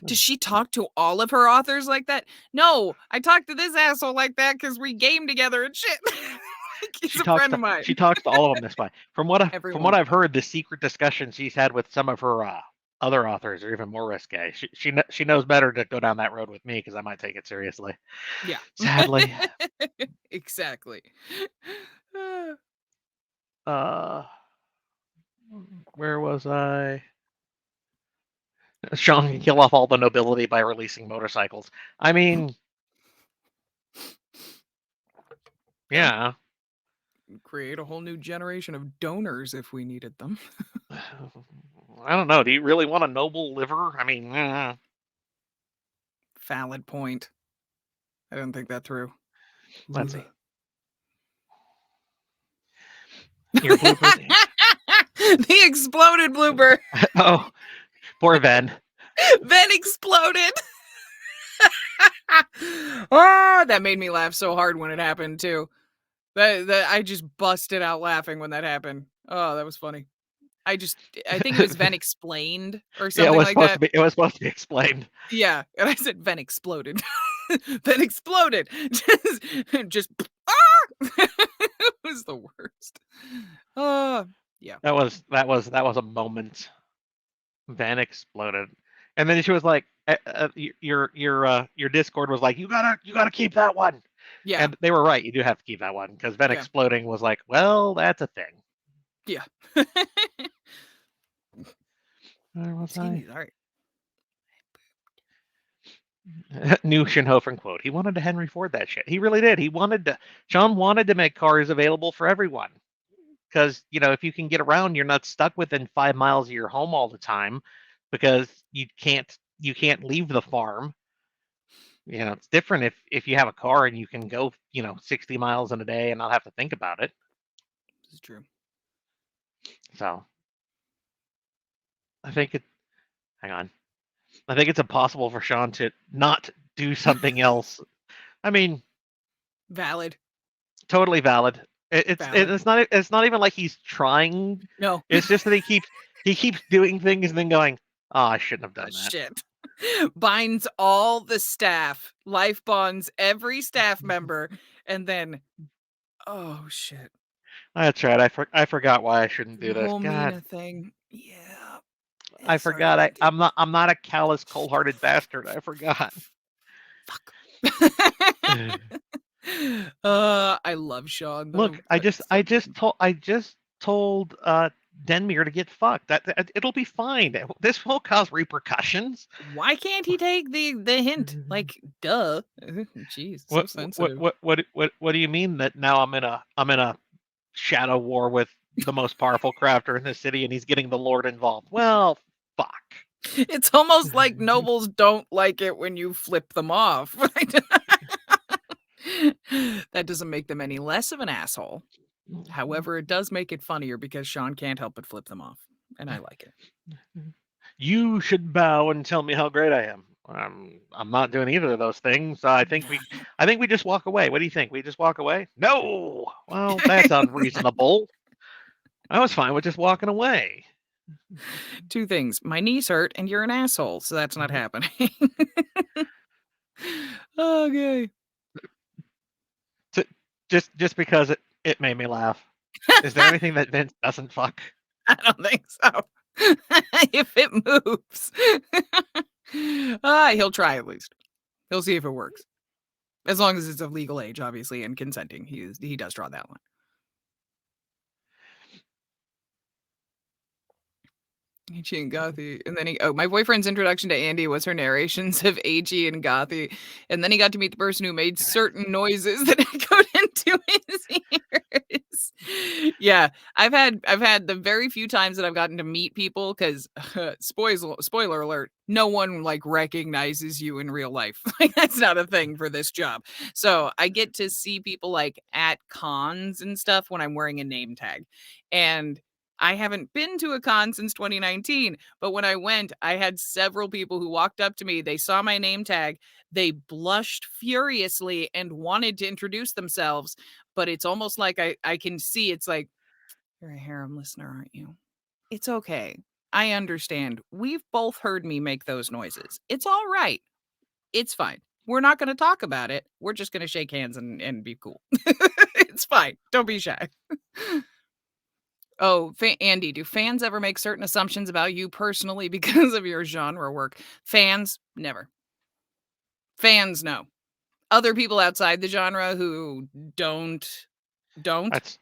"Does she talk to all of her authors like that?" No, I talk to this asshole like that because we game together and shit. Like, he's a friend of mine. She talks to all of them this way. Every From one what of I've them. heard, the secret discussions she's had with some of her other authors are even more risque. She knows better to go down that road with me because I might take it seriously. Yeah. Sadly. Exactly. Uh, where was I? Sean can kill off all the nobility by releasing motorcycles. I mean, Yeah. yeah. create a whole new generation of donors if we needed them. I don't know. Do you really want a noble liver? I mean, Valid point. I didn't think that through. let's see. Your bloopers. The exploded blooper. Oh, poor Ben. Ben exploded. Oh, that made me laugh so hard when it happened too. That I just busted out laughing when that happened. Oh, that was funny. I think it was Ven explained or Yeah, something like that. it was supposed to be explained. Yeah, and I said Ven exploded. Ven exploded. Just it was the worst. Yeah. That was a moment. Van exploded, and then she was like, "Your Discord was like, you gotta keep that one." Yeah. And they were right. You do have to keep that one because Van Yeah. exploding was like, well, that's a thing. Yeah. Where was I? Skinny's all right. New Shinhofen quote. He wanted to Henry Ford that shit. He really did. Sean wanted to make cars available for everyone. Because, if you can get around, you're not stuck within 5 miles of your home all the time because you can't leave the farm. It's different if you have a car and you can go, 60 miles in a day and not have to think about it. This is true. So hang on. I think it's impossible for Sean to not do something else. I mean, valid. Totally valid. It's not even like he's trying. No. It's just that he keeps doing things and then going, "Oh, I shouldn't have done that." Shit. Binds all the staff, life bonds every staff member, and then, oh shit. That's right. I forgot why I shouldn't do The this. whole God, Mina thing. Yeah. I forgot. I'm not a callous, cold-hearted bastard. I forgot. Fuck. I love Sean. Though. Look, I just told Denmere to get fucked. That it'll be fine. This won't cause repercussions. Why can't he take the hint? Like, duh. Jeez, so sensitive. What do you mean that now I'm in a shadow war with the most powerful crafter in the city and he's getting the Lord involved? Well, fuck. It's almost like nobles don't like it when you flip them off. That doesn't make them any less of an asshole. However, it does make it funnier because Sean can't help but flip them off, and I like it. You should bow and tell me how great I am. I'm not doing either of those things. I think we just walk away. What do you think? We just walk away? No. Well, that's unreasonable. I was fine with just walking away. Two things. My knees hurt and you're an asshole, so that's not happening. Okay. Just because it made me laugh. Is there anything that Vince doesn't fuck? I don't think so. If it moves. He'll try at least. He'll see if it works. As long as it's of legal age, obviously, and consenting. He does draw that line. Angie and Gothy. And then my boyfriend's introduction to Andy was her narrations of AG and Gothy. And then he got to meet the person who made certain noises that echoed into his ears. Yeah. I've had the very few times that I've gotten to meet people because spoiler alert, no one like recognizes you in real life. Like that's not a thing for this job. So I get to see people like at cons and stuff when I'm wearing a name tag. And I haven't been to a con since 2019, but when I went, I had several people who walked up to me. They saw my name tag. They blushed furiously and wanted to introduce themselves, but it's almost like I can see it's like, you're a harem listener, aren't you? It's okay. I understand. We've both heard me make those noises. It's all right. It's fine. We're not going to talk about it. We're just going to shake hands and be cool. It's fine. Don't be shy. Oh, Andy, do fans ever make certain assumptions about you personally because of your genre work? Fans, never. Fans, no. Other people outside the genre who don't Don't.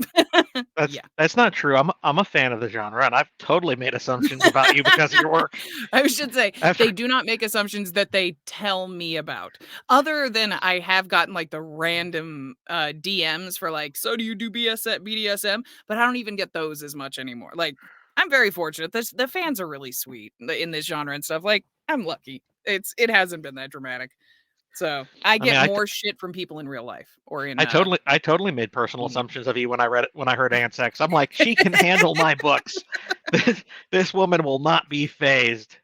That's not true. I'm a fan of the genre, and I've totally made assumptions about you because of your work. I should say they do not make assumptions that they tell me about. Other than I have gotten like the random DMs for like, so do you do BDSM? But I don't even get those as much anymore. Like, I'm very fortunate. The fans are really sweet in this genre and stuff. Like, I'm lucky. It hasn't been that dramatic. So I get more shit from people in real life or in. I totally made personal assumptions of you when I heard Ansex. I'm like, she can handle my books. This woman will not be phased.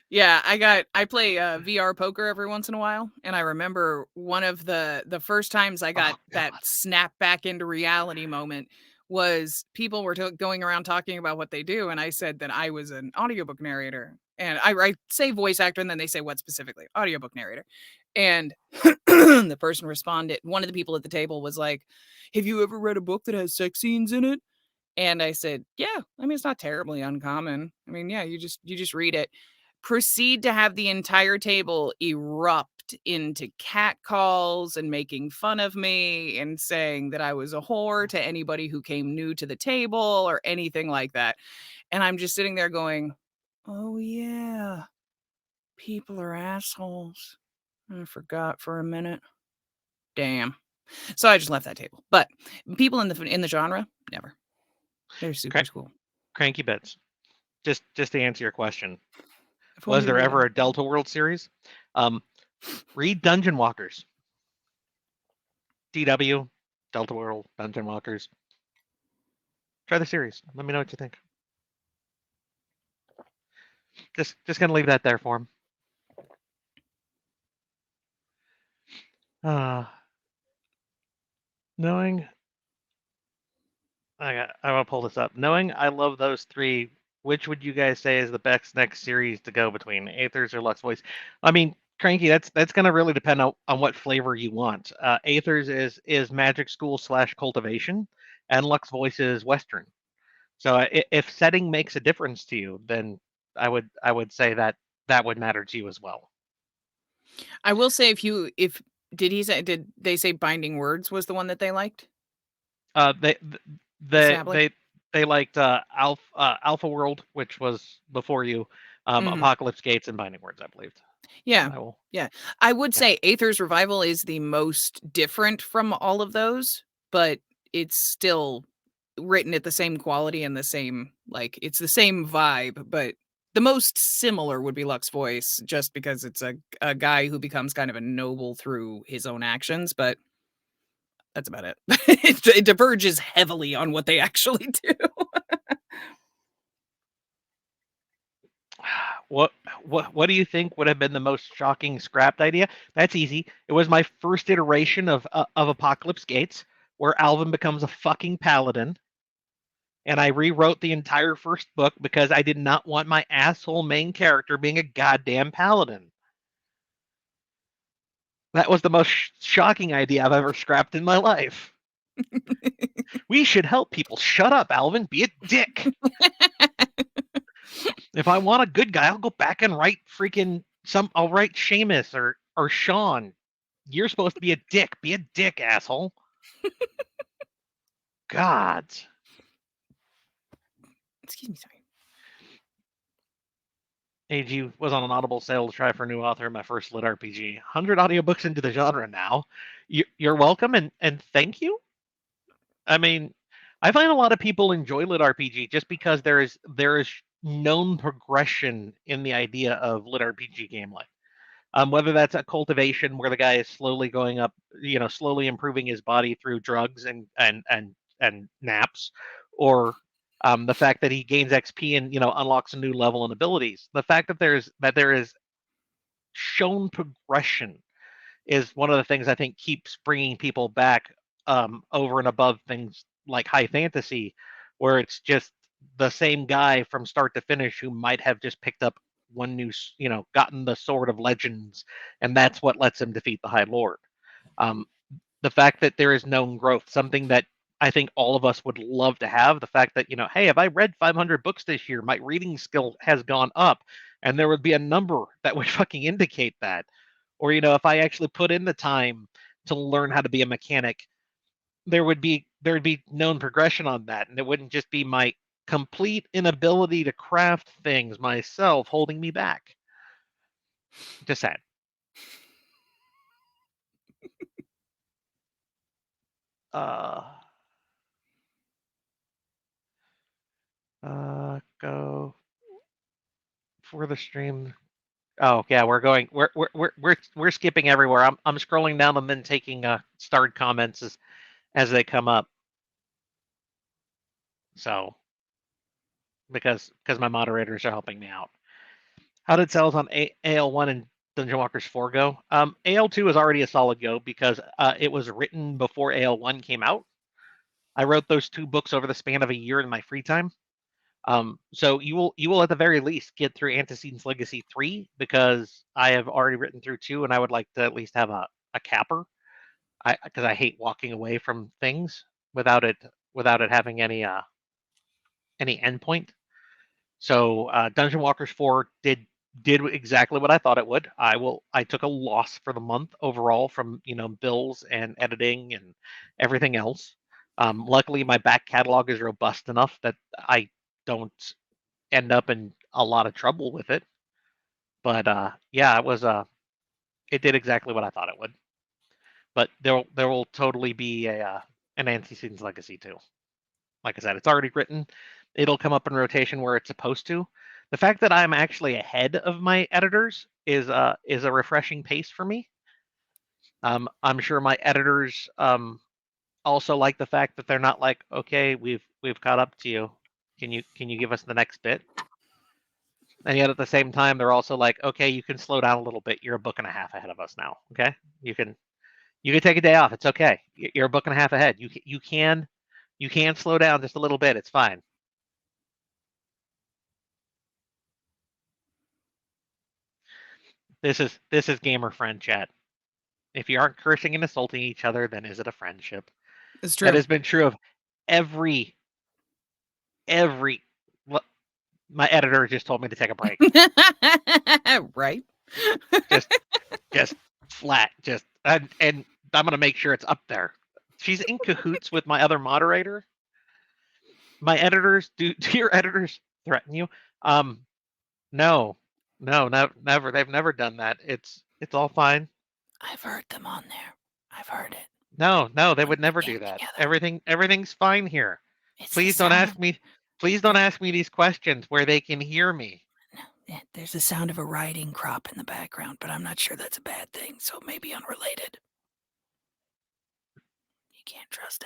Yeah, I play VR poker every once in a while, and I remember one of the first times I got that snap back into reality moment was people were going around talking about what they do, and I said that I was an audiobook narrator. And I say voice actor, and then they say what specifically? Audiobook narrator. And the person responded, one of the people at the table was like, have you ever read a book that has sex scenes in it? And I said, yeah, I mean, it's not terribly uncommon. I mean, yeah, you just read it. Proceed to have the entire table erupt into catcalls and making fun of me and saying that I was a whore to anybody who came new to the table or anything like that. And I'm just sitting there going, oh, yeah, people are assholes. I forgot for a minute. Damn. So I just left that table. But people in the genre, never. They're super cool. Cranky Bits. Just to answer your question. Was there ever a Delta World series? Read Dungeon Walkers. DW, Delta World, Dungeon Walkers. Try the series. Let me know what you think. Just gonna leave that there for him. Knowing I want to pull this up. Knowing I love those three, which would you guys say is the best next series to go between, Aethers or Lux Voice? I mean, Cranky, that's going to really depend on what flavor you want. Aethers is Magic School / Cultivation, and Lux Voice is Western. So if setting makes a difference to you, then I would say that would matter to you as well. I will say did they say Binding Words was the one that they liked? They liked Alpha World, which was before you, Apocalypse Gates, and Binding Words, I believe. Yeah, I would say Aether's Revival is the most different from all of those, but it's still written at the same quality and the same, like, it's the same vibe, but the most similar would be Lux Voice, just because it's a guy who becomes kind of a noble through his own actions, but that's about it. It diverges heavily on what they actually do. What do you think would have been the most shocking scrapped idea? That's easy. It was my first iteration of Apocalypse Gates, where Alvin becomes a fucking paladin, and I rewrote the entire first book because I did not want my asshole main character being a goddamn paladin. That was the most shocking idea I've ever scrapped in my life. We should help people. Shut up, Alvin. Be a dick. If I want a good guy, I'll go back and write I'll write Seamus or Sean. You're supposed to be a dick. Be a dick, asshole. God. Excuse me, sorry. AG was on an Audible sale to try for a new author in my first lit RPG. 100 audiobooks into the genre now. You're welcome and thank you. I mean, I find a lot of people enjoy lit RPG just because there is known progression in the idea of lit RPG gameplay. Whether that's a cultivation where the guy is slowly going up, slowly improving his body through drugs and naps, or the fact that he gains XP and unlocks a new level and abilities. The fact that there is shown progression is one of the things I think keeps bringing people back over and above things like high fantasy, where it's just the same guy from start to finish who might have just picked up one new, gotten the Sword of Legends, and that's what lets him defeat the High Lord. The fact that there is known growth, something that I think all of us would love to have, the fact that, hey, have I read 500 books this year? My reading skill has gone up, and there would be a number that would fucking indicate that. Or, if I actually put in the time to learn how to be a mechanic, there would be known progression on that, and it wouldn't just be my complete inability to craft things myself holding me back. Just sad. Go for the stream. Oh yeah, we're skipping everywhere. I'm scrolling down and then taking starred comments as they come up. So because my moderators are helping me out. How did sales on AL1 and Dungeon Walkers 4 go? AL2 is already a solid go because it was written before AL1 came out. I wrote those 2 books over the span of a year in my free time. So you will at the very least get through Antecedents Legacy 3 because I have already written through 2 and I would like to at least have a capper. Because I hate walking away from things without it having any endpoint. So Dungeon Walkers 4 did exactly what I thought it would. I took a loss for the month overall from bills and editing and everything else. Luckily, my back catalog is robust enough that I don't end up in a lot of trouble with it. But yeah, it did exactly what I thought it would. But there will totally be an Antecedents Legacy too. Like I said, it's already written. It'll come up in rotation where it's supposed to. The fact that I'm actually ahead of my editors is a refreshing pace for me. I'm sure my editors also like the fact that they're not like, okay, we've caught up to you. Can you give us the next bit? And yet at the same time, they're also like, okay, you can slow down a little bit. You're a book and a half ahead of us now. Okay, you can take a day off. It's okay. You're a book and a half ahead. You can slow down just a little bit. It's fine. This is gamer friend chat. If you aren't cursing and insulting each other, then is it a friendship? It's true. That has been true of every. My editor just told me to take a break. Right. just flat. And I'm gonna make sure it's up there. She's in cahoots with my other moderator. My editors do your editors threaten you? No, never. They've never done that. It's all fine. I've heard them on there. I've heard it. No, they would never do that. Together. Everything's fine here. Please don't ask me these questions where they can hear me. No, there's the sound of a riding crop in the background, but I'm not sure that's a bad thing, so it may be unrelated. You can't trust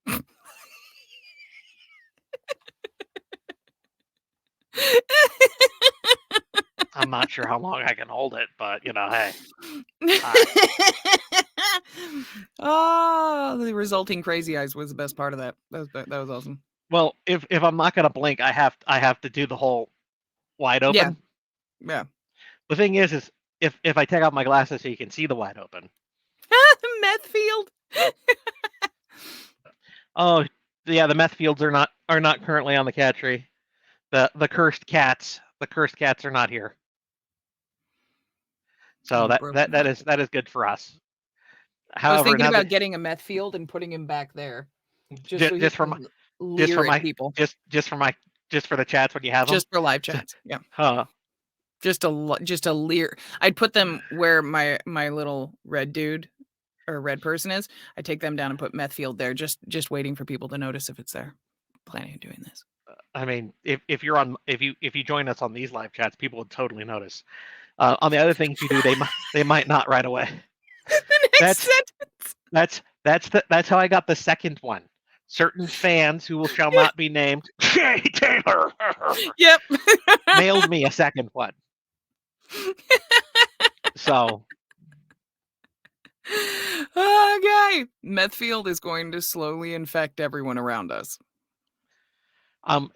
it. I'm not sure how long I can hold it, but hey. Oh, the resulting crazy eyes was the best part of that. That was awesome. Well, if I'm not gonna blink, I have to do the whole wide open. Yeah. The thing is if I take out my glasses so you can see the wide open. Meth field. Oh yeah, the meth fields are not currently on the cat tree. The cursed cats are not here. So that is good for us. However, I was thinking about getting a meth field and putting him back there, just for the chats when you have them. Just for live chats, yeah. Huh. Just a leer. I'd put them where my little red dude or red person is. I take them down and put meth field there, just waiting for people to notice if it's there. Planning on doing this. I mean, if you join us on these live chats, people would totally notice. On the other things you do, they might not right away. That's how I got the second one. Certain fans who shall not be named, Jay Taylor. Yep. Mailed me a second one. So. Okay. Meth field is going to slowly infect everyone around us.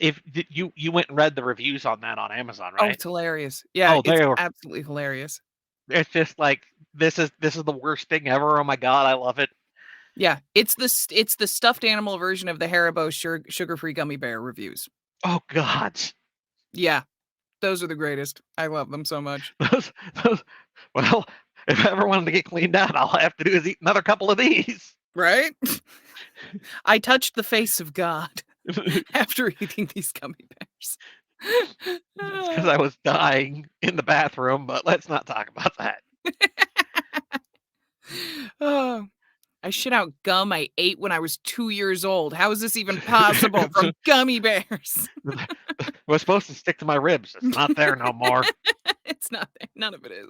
If you went and read the reviews on that on Amazon, right? Oh, it's hilarious. Yeah, it's absolutely hilarious. It's just like this is the worst thing ever. Oh my god, I love it. Yeah, it's the stuffed animal version of the Haribo sugar-free gummy bear reviews. Oh god. Yeah, those are the greatest. I love them so much. Well, if I ever wanted to get cleaned out, all I have to do is eat another couple of these. Right? I touched the face of God after eating these gummy bears. It's because I was dying in the bathroom, but let's not talk about that. Oh, I shit out gum I ate when I was 2 years old. How is this even possible from gummy bears? It was supposed to stick to my ribs. It's not there no more. It's not there. None of it is.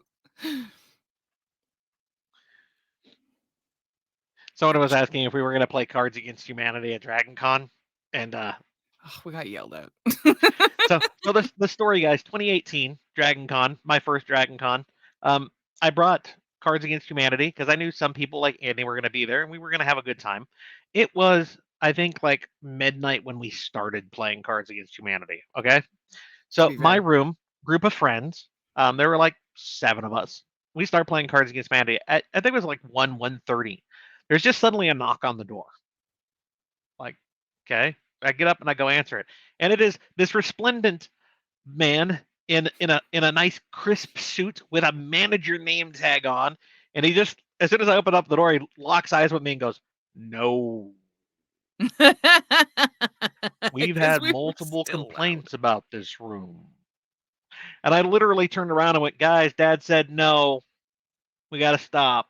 Someone was asking if we were going to play Cards Against Humanity at Dragon Con, and Oh, we got yelled at. so the story, guys. 2018 Dragon Con, my first Dragon Con. I brought Cards Against Humanity because I knew some people like Andy were going to be there, and we were going to have a good time. It was, I think, like midnight when we started playing Cards Against Humanity. Okay, so Be my fair. room, group of friends. There were like 7 of us. We started playing Cards Against Humanity. I think it was like 1:30. There's just suddenly a knock on the door. Like, okay, I get up and I go answer it, and it is this resplendent man in a nice crisp suit with a manager name tag on, and he just, as soon as I open up the door, he locks eyes with me and goes, "No, we've 'Cause had we were multiple still loud. complaints about this room." And I literally turned around and went, "Guys, Dad said no. We got to stop."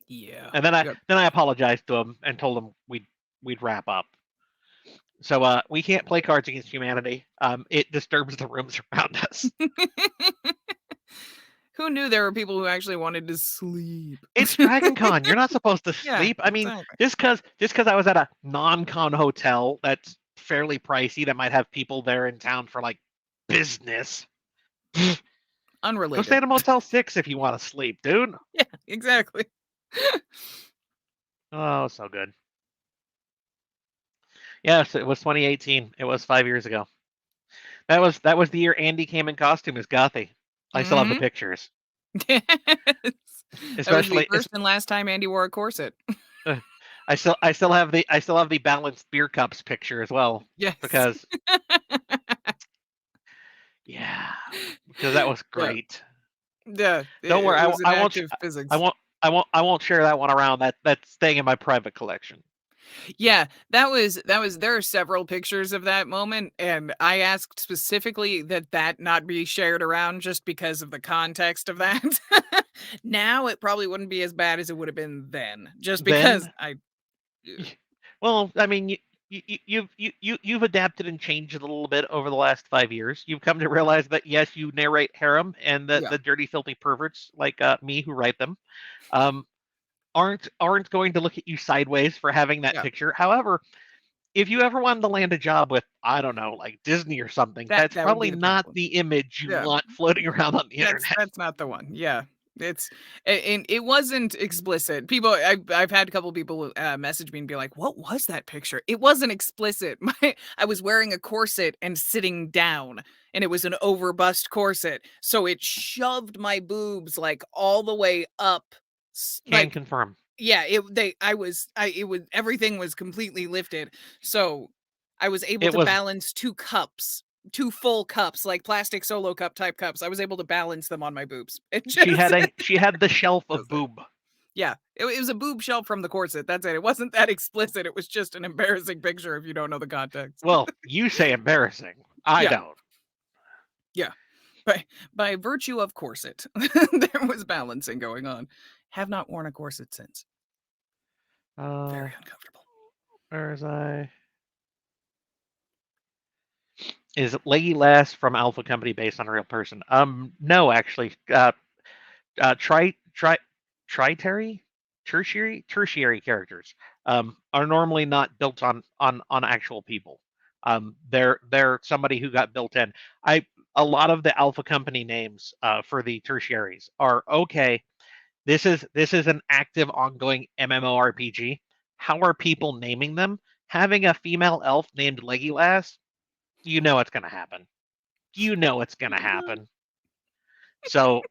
Yeah. And then Yep. I apologized to him and told him we'd wrap up. So we can't play Cards Against Humanity. It disturbs the rooms around us. Who knew there were people who actually wanted to sleep? It's Dragon Con. You're not supposed to Yeah, sleep. I mean, exactly. just because I was at a non-con hotel that's fairly pricey that might have people there in town for like business. Go Unrelated. stay at a Motel 6 if you want to sleep, dude. Yeah, exactly. Oh, so good. Yes, it was 2018. It was 5 years ago. That was the year Andy came in costume as Gothy. I still have the Mhm. pictures. Yes. That was the Especially, first and last time Andy wore a corset. I still have the balanced beer cups picture as well, Yes. because yeah, because that was Yeah. great. Yeah, Don't worry, it was an act of I physics. won't I won't share that one around. That's staying in my private collection. Yeah, that was there are several pictures of that moment, and I asked specifically that not be shared around just because of the context of that. Now, it probably wouldn't be as bad as it would have been then, just because Then, I well, I mean, you've adapted and changed a little bit over the last 5 years. You've come to realize that yes, you narrate harem, and that yeah, the dirty, filthy perverts like me who write them, um, aren't going to look at you sideways for having that yeah, picture. However, if you ever wanted to land a job with, I don't know, like Disney or something, that's that would be probably the not problem. the image you Yeah. want floating around on the internet. That's not the one. Yeah. It's and it wasn't explicit. People I've had a couple people message me and be like, "What was that picture?" It wasn't explicit. I was wearing a corset and sitting down, and it was an overbust corset. So it shoved my boobs like all the way up, Can like confirm. yeah, it was everything was completely lifted. So I was able It to was balance 2 cups, 2 full cups, like plastic solo cup type cups. I was able to balance them on my boobs. It just she had the shelf of does it. boob. Yeah, it was a boob shelf from the corset. That's it. It wasn't that explicit. It was just an embarrassing picture if you don't know the context. Well, you say embarrassing. I Yeah, don't. yeah. By virtue of corset, there was balancing going on. Have not worn a corset since. Uh, Very uncomfortable. where is I? Is Leggy Lass from Alpha Company based on a real person? No, actually. Tri tri tritary tertiary characters are normally not built on actual people. They're somebody who got built in. I A lot of the Alpha Company names for the tertiaries are okay. This is an active, ongoing MMORPG. How are people naming them? Having a female elf named Legolas, you know it's gonna happen. You know it's gonna happen. So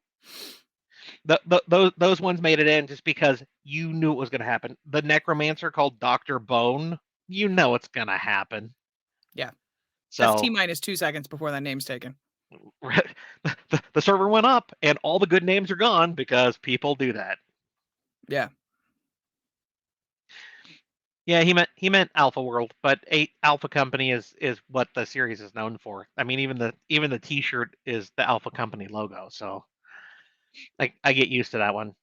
those ones made it in just because you knew it was going to happen. The necromancer called Dr. Bone, you know it's going to happen. Yeah. That's T So minus 2 seconds before that name's taken. the server went up and all the good names are gone because people do that. Yeah. Yeah, he meant Alpha World, but Alpha Company is what the series is known for. I mean, even the T-shirt is the Alpha Company logo, so I get used to that one.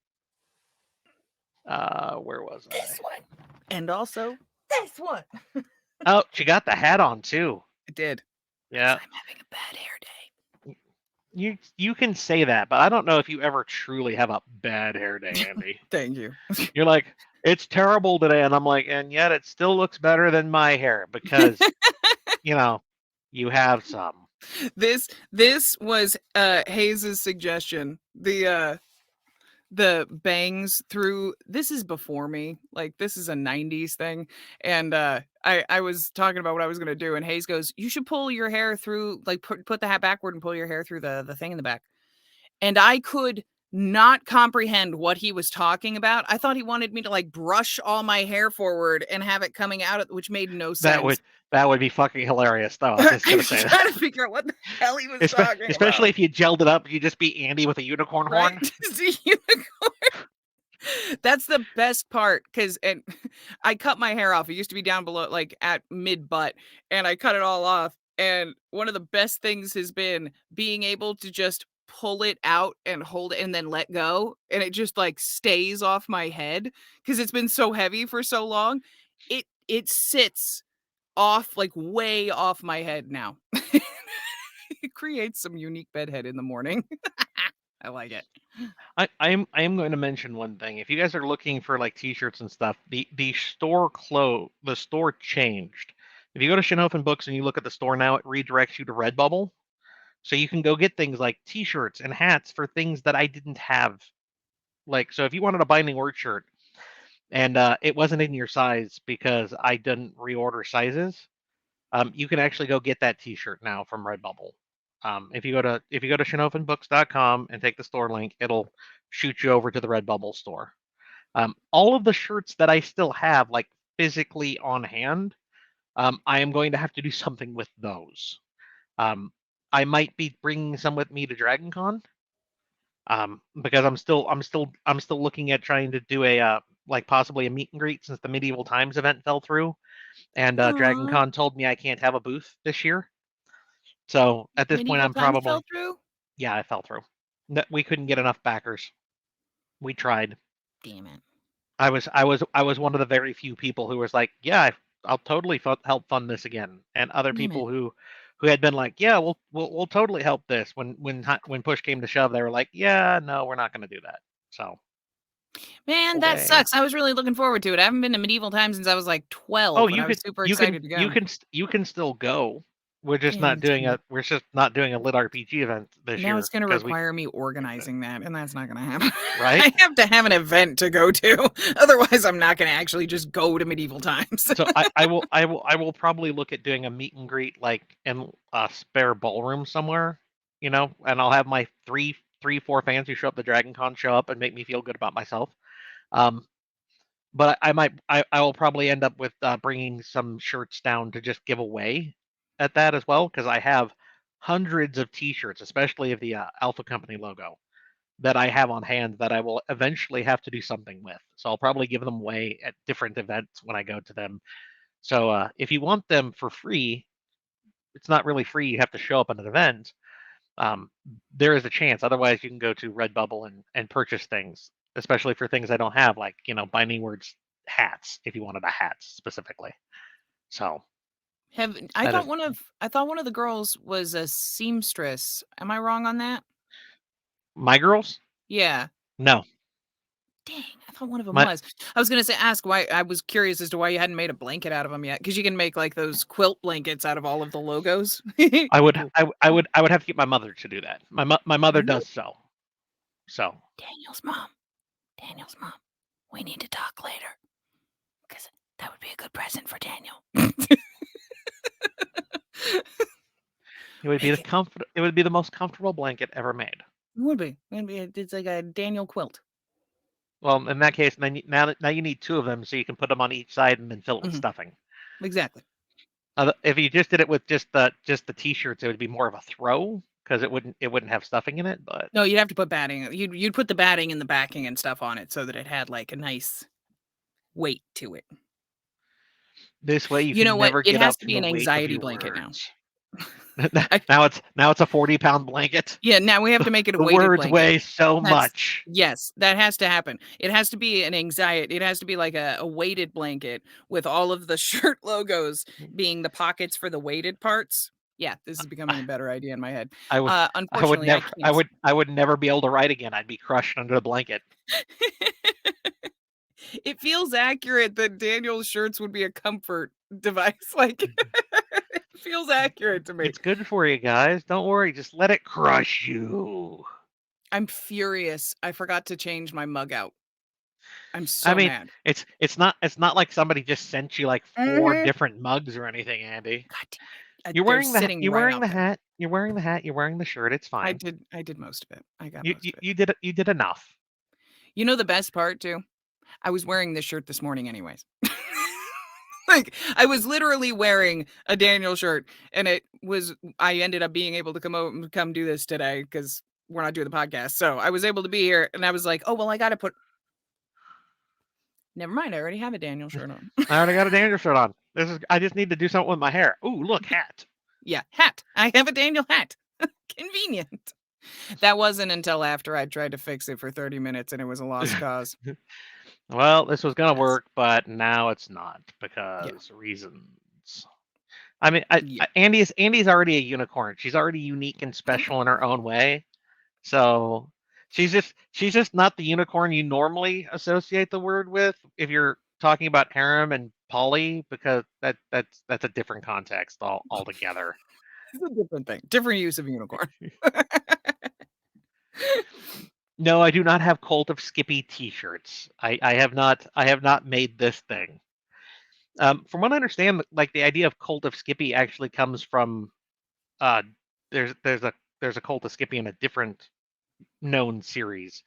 Where was I? This one. And also this one. Oh, she got the hat on too. I did. Yeah, I'm having a bad hair day. you can say that, but I don't know if you ever truly have a bad hair day, Andy. Thank you. You're like, it's terrible today, and I'm like, and yet it still looks better than my hair because you have some. This was Hayes's suggestion. The bangs through, this is before me, like this is a 90s thing, and I was talking about what I was going to do, and Hayes goes, you should pull your hair through, like put the hat backward and pull your hair through the thing in the back. And I could not comprehend what he was talking about. I thought he wanted me to like brush all my hair forward and have it coming out, which made no sense. That would be fucking hilarious, though. I'm just I gonna was say that. trying to figure out what the hell he was talking about. Especially if you gelled it up, you just be Andy with a unicorn horn. Right? It's a unicorn. That's the best part, because I cut my hair off. It used to be down below, like at mid butt, and I cut it all off. And one of the best things has been being able to just pull it out and hold it and then let go, and it just like stays off my head because it's been so heavy for so long. It sits off, like way off my head now. It creates some unique bedhead in the morning. I like it. I am going to mention one thing. If you guys are looking for like T-shirts and stuff, the store changed. If you go to Shinhofen Books and you look at the store now, it redirects you to Redbubble, so you can go get things like T-shirts and hats for things that I didn't have. Like, so if you wanted a Binding Word shirt and it wasn't in your size because I didn't reorder sizes, you can actually go get that T-shirt now from Redbubble. If you go to shinhofenbooks.com and take the store link, it'll shoot you over to the Redbubble store. All of the shirts that I still have, like physically on hand, I am going to have to do something with those. I might be bringing some with me to DragonCon, because I'm still looking at trying to do a like possibly a meet and greet since the Medieval Times event fell through, and DragonCon told me I can't have a booth this year. So at this point, Medieval I'm Times probably fell through? Yeah, I fell through. We couldn't get enough backers. We tried. Damn it. I was one of the very few people who was like, yeah, I'll totally help fund this again, and other Damn people who had been like, yeah, we'll totally help this. When push came to shove, they were like, yeah, no, we're not going to do that. So, Man, that sucks. I was really looking forward to it. I haven't been to Medieval Times since I was like 12. Oh, and I was super excited to go. You can still go. We're just Yeah, not doing a lit RPG event this year. Now it's going to require me organizing that, and that's not going to happen. Right? I have to have an event to go to. Otherwise, I'm not going to actually just go to Medieval Times. So I will probably look at doing a meet and greet like in a spare ballroom somewhere, and I'll have my three, 4 fans who show up to DragonCon show up and make me feel good about myself. But I will probably end up with bringing some shirts down to just give away at that as well, because I have hundreds of T-shirts, especially of the Alpha Company logo, that I have on hand that I will eventually have to do something with. So I'll probably give them away at different events when I go to them. So if you want them for free, it's not really free. You have to show up at an event. There is a chance. Otherwise, you can go to Redbubble and purchase things, especially for things I don't have, like Binding Words hats. If you wanted a hat specifically, so I thought one of the girls was a seamstress. Am I wrong on that? My girls? Yeah. No. Dang, I thought one of them was. I was going to ask why. I was curious as to why you hadn't made a blanket out of them yet, because you can make like those quilt blankets out of all of the logos. I would have to get my mother to do that. My mother does so. So Daniel's mom, we need to talk later, because that would be a good present for Daniel. It would be It would be the most comfortable blanket ever made. It would be. It's like a Daniel quilt. Well, in that case, now you need 2 of them, so you can put them on each side and then fill it with stuffing. Exactly. If you just did it with just the T-shirts, it would be more of a throw because it wouldn't have stuffing in it. But no, you'd have to put batting. You'd put the batting and the backing and stuff on it so that it had like a nice weight to it. This way you You can know what? never It get has up to to be the an weight of anxiety your blanket now. words. I Now it's a 40-pound blanket. Yeah, now we have to make it a The weighted words blanket. weigh so That's much. Yes, that has to happen. It has to be an anxiety it has to be like a weighted blanket with all of the shirt logos being the pockets for the weighted parts. Yeah, this is becoming a better idea in my head. I would Unfortunately, I can't. I would never be able to write again. I'd be crushed under the blanket. It feels accurate that Daniel's shirts would be a comfort device. Like, it feels accurate to me. It's good for you guys. Don't worry. Just let it crush you. I'm furious. I forgot to change my mug out. I'm I so mean, mad. it's not like somebody just sent you like 4 Mhm. different mugs or anything, Andy. God damn it. You're They're wearing the sitting you're right wearing out the there. hat. You're wearing the hat. You're wearing the shirt. It's I fine. did most of it. I got most of it. You did it. You did enough. You know the best part too? I was wearing this shirt this morning anyways. Like, I was literally wearing a Daniel shirt, and I ended up being able to come do this today because we're not doing the podcast. So I was able to be here, and I was like, oh well, I gotta put. Never mind, I already have a Daniel shirt on. I already got a Daniel shirt on. I just need to do something with my hair. Ooh, look, hat. Yeah, hat. I have a Daniel hat. Convenient. That wasn't until after I tried to fix it for 30 minutes, and it was a lost cause. Well, this was gonna Yes. work, but now it's not because reasons. I mean, Yeah. Andy's already a unicorn. She's already unique and special in her own way. So she's just not the unicorn you normally associate the word with if you're talking about harem and poly, because that's a different context altogether. It's a different thing. Different use of unicorn. No, I do not have Cult of Skippy T-shirts. I have not made this thing. From what I understand, like the idea of Cult of Skippy actually comes from uh, there's a Cult of Skippy in a different known series,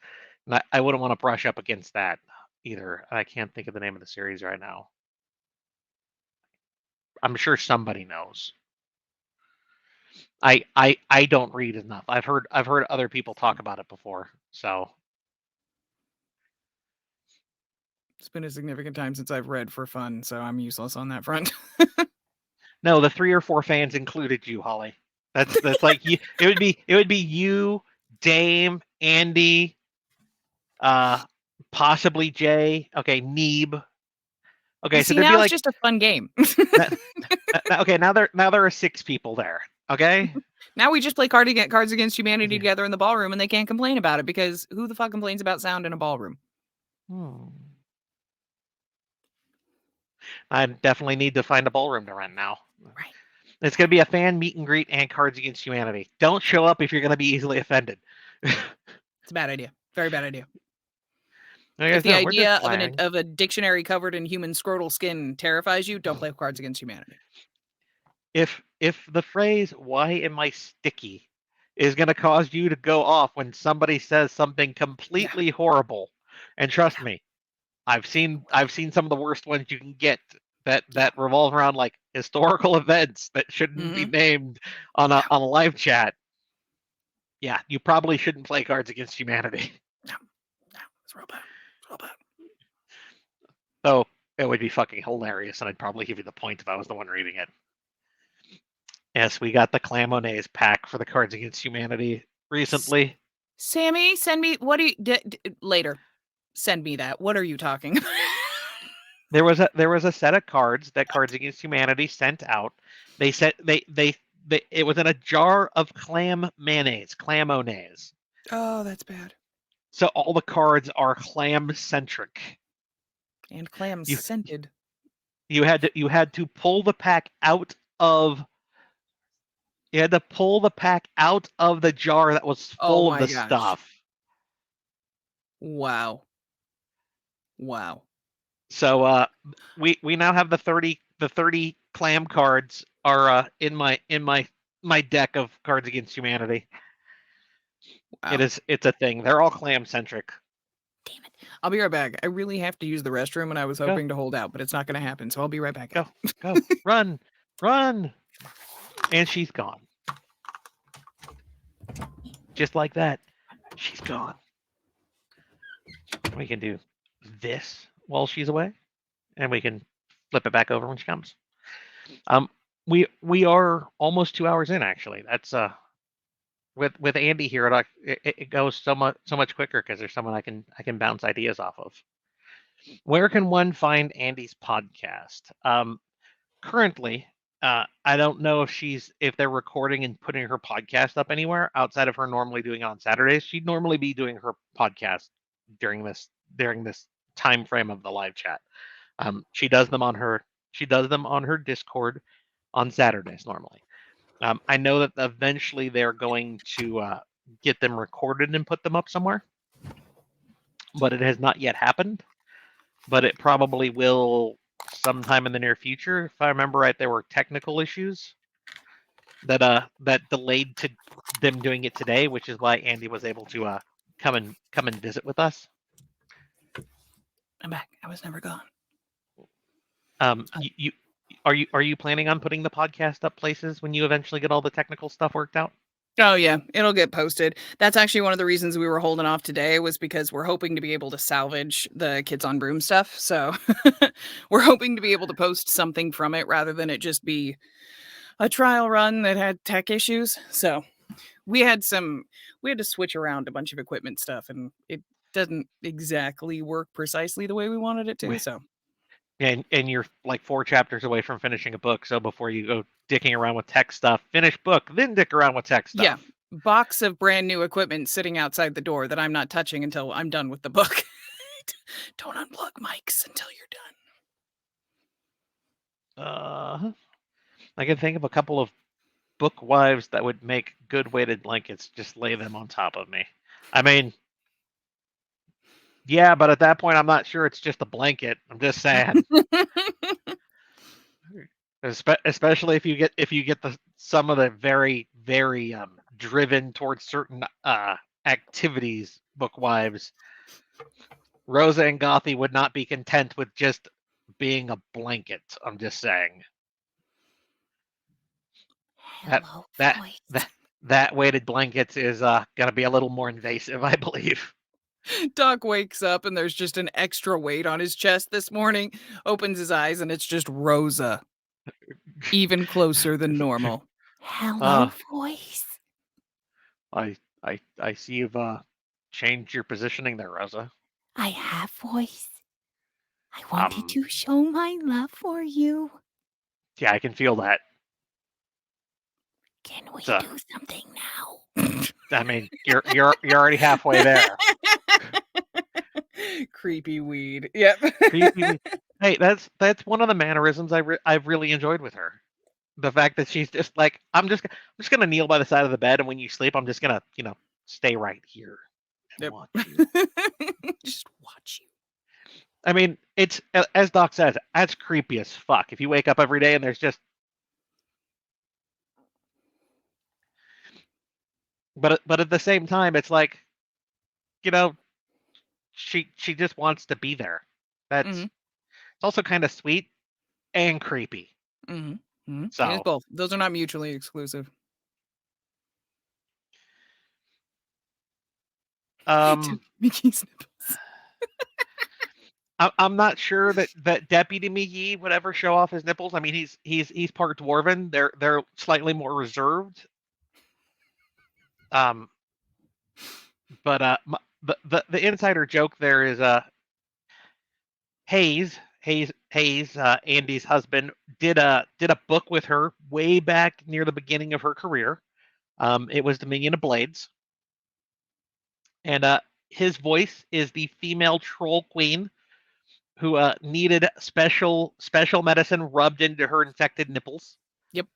and I wouldn't want to brush up against that either. I can't think of the name of the series right now. I'm sure somebody knows. I don't read enough. I've heard other people talk about it before, so. It's been a significant time since I've read for fun, so I'm useless on that front. No, the 3 or 4 fans included you, Holly. That's like you. It would be you, Dame, Andy, possibly Jay. Okay, Neeb. Okay, so See, there'd now be it's like just a fun game. okay. Now there are 6 people there. Okay. Now we just play Cards Against Humanity together in the ballroom, and they can't complain about it because who the fuck complains about sound in a ballroom? I definitely need to find a ballroom to rent now. Right. It's going to be a fan meet and greet and Cards Against Humanity. Don't show up if you're going to be easily offended. It's a bad idea. Very bad idea. Like If the said, idea of a dictionary covered in human scrotal skin terrifies you, don't play Cards Against Humanity. If the phrase "Why am I sticky?" is going to cause you to go off when somebody says something completely horrible, and trust me, I've seen some of the worst ones you can get that revolve around like historical events that shouldn't be named on a live chat. Yeah, you probably shouldn't play Cards Against Humanity. No, it's real bad. It's real bad. So it would be fucking hilarious, and I'd probably give you the point if I was the one reading it. Yes, we got the Clamonaise pack for the Cards Against Humanity recently. Sammy, send me later. Send me that. What are you talking about? There was a set of cards that Cards Against Humanity sent out. They said it was in a jar of clam mayonnaise, Clamonaise. Oh, that's bad. So all the cards are clam centric. And clam scented. You had to pull the pack out of. You had to pull the pack out of the jar that was full of the stuff. Wow. Wow. So we now have the 30 clam cards are in my deck of Cards Against Humanity. Wow. It's a thing. They're all clam centric. Damn it. I'll be right back. I really have to use the restroom and I was hoping to hold out, but it's not going to happen. So I'll be right back. Go. Run. And she's gone. Just like that. She's gone. We can do this while she's away. And we can flip it back over when she comes. We are almost 2 hours in, actually. That's with Andy here, it goes so much quicker because there's someone I can bounce ideas off of. Where can one find Andy's podcast? Currently, I don't know if they're recording and putting her podcast up anywhere outside of her normally doing it on Saturdays. She'd normally be doing her podcast during this time frame of the live chat. She does them on her Discord on Saturdays normally. I know that eventually they're going to get them recorded and put them up somewhere, but it has not yet happened. But it probably will sometime in the near future. If I remember right, there were technical issues that delayed to them doing it today, which is why Andy was able to come and visit with us. I'm back. I was never gone. Are you planning on putting the podcast up places when you eventually get all the technical stuff worked out? Oh yeah, it'll get posted. That's actually one of the reasons we were holding off today, was because we're hoping to be able to salvage the Kids on Broom stuff. So we're hoping to be able to post something from it rather than it just be a trial run that had tech issues. So we had to switch around a bunch of equipment stuff, and it doesn't exactly work precisely the way we wanted it to. So and you're like 4 chapters away from finishing a book, so before you go dicking around with tech stuff, finish book, then dick around with tech stuff. Yeah, box of brand new equipment sitting outside the door that I'm not touching until I'm done with the book. Don't unplug mics until you're done. I can think of a couple of book wives that would make good weighted blankets. Just lay them on top of me. I mean, yeah, but at that point, I'm not sure it's just a blanket. I'm just saying. Especially if you get some of the very driven towards certain activities book wives. Rosa and Gothy would not be content with just being a blanket. I'm just saying. That weighted blankets is gonna be a little more invasive, I believe. Doc wakes up and there's just an extra weight on his chest this morning. Opens his eyes and it's just Rosa. Even closer than normal. Hello, voice. I see you've changed your positioning there, Rosa. I have, voice. I wanted to show my love for you. Yeah, I can feel that. Can we do something now? I mean, you're already halfway there. Creepy weed. Yep. Creepy weed. Hey, that's one of the mannerisms I've really enjoyed with her. The fact that she's just like, I'm just gonna kneel by the side of the bed, and when you sleep, I'm just gonna stay right here and watch you. Just watch you. I mean, it's, as Doc says, that's creepy as fuck. If you wake up every day and there's just, but at the same time, it's like, she just wants to be there. That's It's also kind of sweet and creepy. Mm-hmm. Mm-hmm. So it is both. Those are not mutually exclusive. Mickey's nipples. I'm not sure that Deputy McGee would ever show off his nipples. I mean, he's part dwarven. They're slightly more reserved. But the insider joke there is Hayes, Andy's husband, did a book with her way back near the beginning of her career. It was Dominion of Blades, and his voice is the female troll queen who needed special medicine rubbed into her infected nipples. Yep.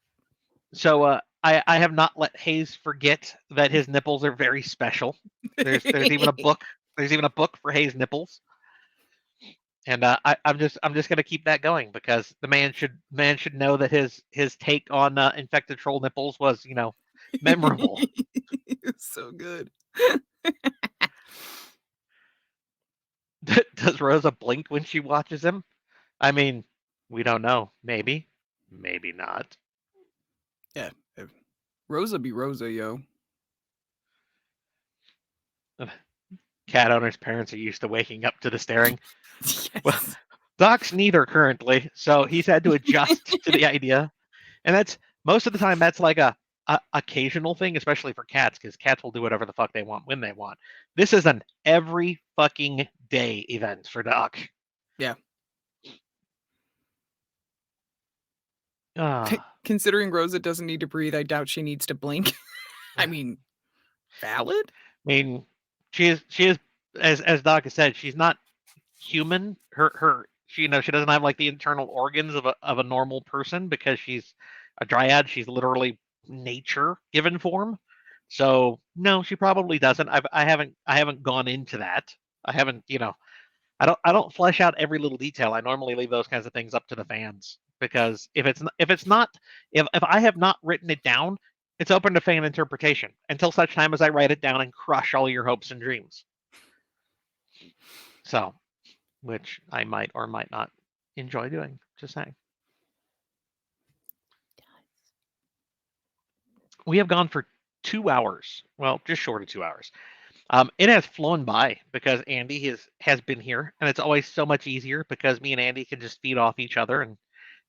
So I have not let Hayes forget that his nipples are very special. There's even a book. There's even a book for Hayes' nipples. And I'm just gonna keep that going because the man should know that his take on infected troll nipples was memorable. It's so good. Does Rosa blink when she watches him? I mean, we don't know. Maybe not. Yeah, Rosa be Rosa, yo. Cat owner's parents are used to waking up to the staring. Yes. Doc's neither currently, so he's had to adjust to the idea, and that's most of the time. That's like a occasional thing, especially for cats, because cats will do whatever the fuck they want when they want. This is an every fucking day event for Doc. Yeah. Ah, Considering Rosa doesn't need to breathe, I doubt she needs to blink. I mean, valid? I mean, she is as Doc has said, she's not human. She she doesn't have like the internal organs of a normal person because she's a dryad. She's literally nature given form. So no, she probably doesn't. I haven't gone into that. I haven't, I don't flesh out every little detail. I normally leave those kinds of things up to the fans because if I have not written it down, it's open to fan interpretation until such time as I write it down and crush all your hopes and dreams. So, which I might or might not enjoy doing. Just saying. We have gone for 2 hours. Well, just short of 2 hours. It has flown by because Andy has been here, and it's always so much easier because me and Andy can just feed off each other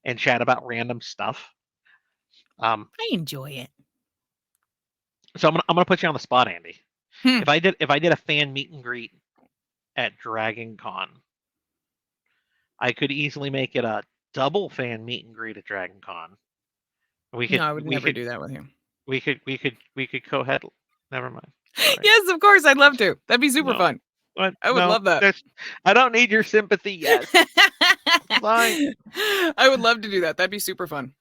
and chat about random stuff. I enjoy it. So I'm gonna put you on the spot, Andy. Hmm. If I did a fan meet and greet at Dragon Con, I could easily make it a double fan meet and greet at Dragon Con. We could No, I would we never could do that with you. we could co-head. Never mind. Sorry. Yes, of course. I'd love to. That'd be super No. fun. What? I would No, love that. I don't need your sympathy yet. Fine. I would love to do that. That'd be super fun.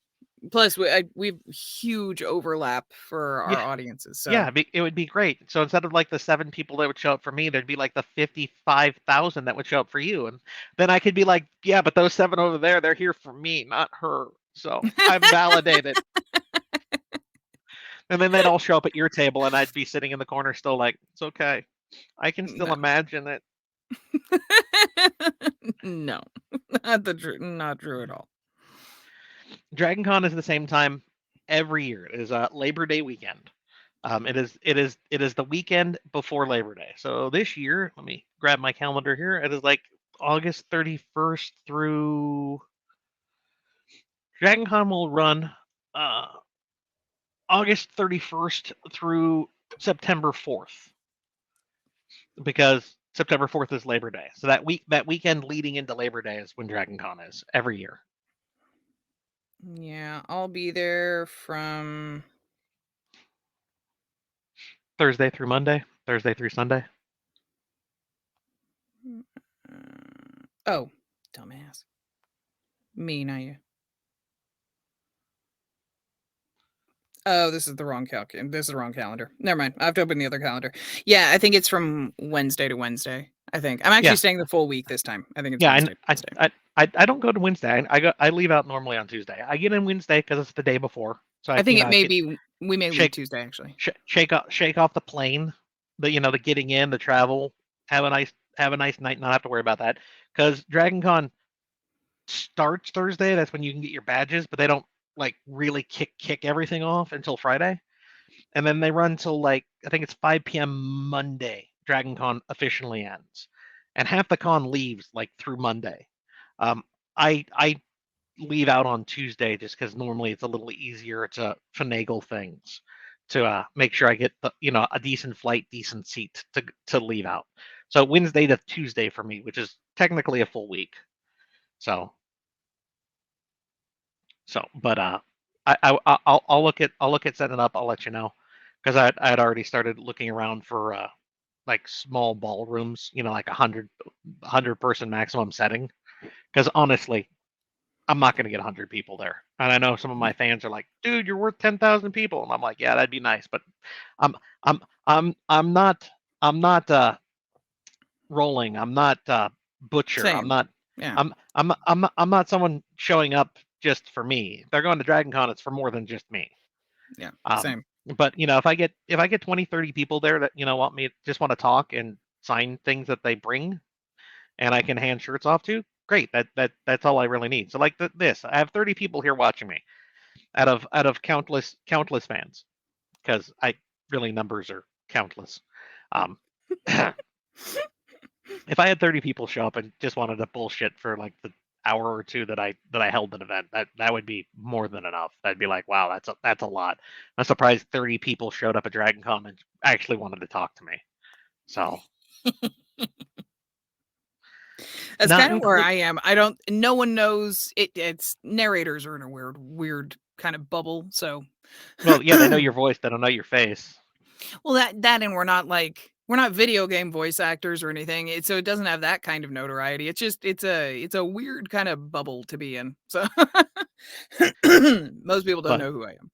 Plus, we have huge overlap for our Yeah. audiences. So Yeah, it would be great. So instead of like the 7 people that would show up for me, there'd be like the 55,000 that would show up for you, and then I could be like, yeah, but those 7 over there, they're here for me, not her. So I'm validated. And then they'd all show up at your table, and I'd be sitting in the corner, still like, it's okay. I can still No. imagine it. No, not true at all. Dragon Con is the same time every year. It is Labor Day weekend. It is the weekend before Labor Day. So this year, let me grab my calendar here. It is like August 31st through. Dragon Con will run August 31st through September 4th because September 4th is Labor Day. So that weekend leading into Labor Day is when Dragon Con is every year. Yeah, I'll be there from Thursday through Monday, Thursday through Sunday. Oh, dumbass. Me, not you. Oh, this is the wrong This is the wrong calendar. Never mind. I have to open the other calendar. Yeah, I think it's from Wednesday to Wednesday. I think I'm actually staying the full week this time. I think it's Wednesday. I don't go to Wednesday. I leave out normally on Tuesday. I get in Wednesday because it's the day before. So I think we may leave Tuesday actually. Shake off the plane, the getting in, the travel. Have a nice night. Not have to worry about that because Dragon Con starts Thursday. That's when you can get your badges, but they don't like really kick everything off until Friday, and then they run till like I think it's 5 p.m. Monday. Dragon Con officially ends, and half the con leaves like through Monday. I leave out on Tuesday just because normally it's a little easier to finagle things to make sure I get a decent flight, decent seat to leave out. So Wednesday to Tuesday for me, which is technically a full week. So, but I'll look at setting up. I'll let you know because I had already started looking around for like small ballrooms, like 100 person maximum setting. Because honestly, I'm not going to get 100 people there. And I know some of my fans are like, "Dude, you're worth 10,000 people." And I'm like, "Yeah, that'd be nice, but I'm not rolling. I'm not Butcher. Same. I'm not Yeah. I'm not someone showing up just for me. If they're going to Dragon Con, it's for more than just me. Yeah. Same. But if I get 20, 30 people there that want to talk and sign things that they bring, and I can hand shirts off to, great. That's all I really need. So like this, I have 30 people here watching me, out of countless fans, because numbers are countless. If I had 30 people show up and just wanted to bullshit for like the hour or two that I held an event, that would be more than enough. That'd be like, wow, that's a lot. I'm surprised 30 people showed up at DragonCon and actually wanted to talk to me. So That's not kind of where include- I am. No one knows it's narrators are in a weird kind of bubble. So well, yeah, they know your voice, they don't know your face. well, that and we're not video game voice actors or anything. So it doesn't have that kind of notoriety. It's a weird kind of bubble to be in. So most people don't But know who I am.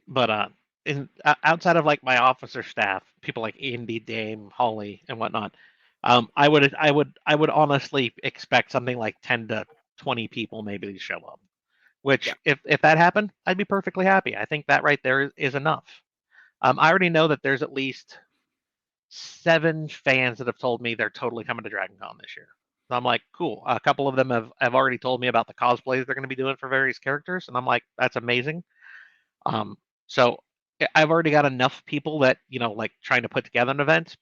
but outside of like my officer staff, people like Andy, Dame, Holly, and whatnot, I would honestly expect something like 10 to 20 people maybe to show up. Which, Yeah. if that happened, I'd be perfectly happy. I think that right there is enough. I already know that there's at least 7 fans that have told me they're totally coming to DragonCon this year. So I'm like, cool. A couple of them have already told me about the cosplays they're going to be doing for various characters, and I'm like, that's amazing. So I've already got enough people that like trying to put together an event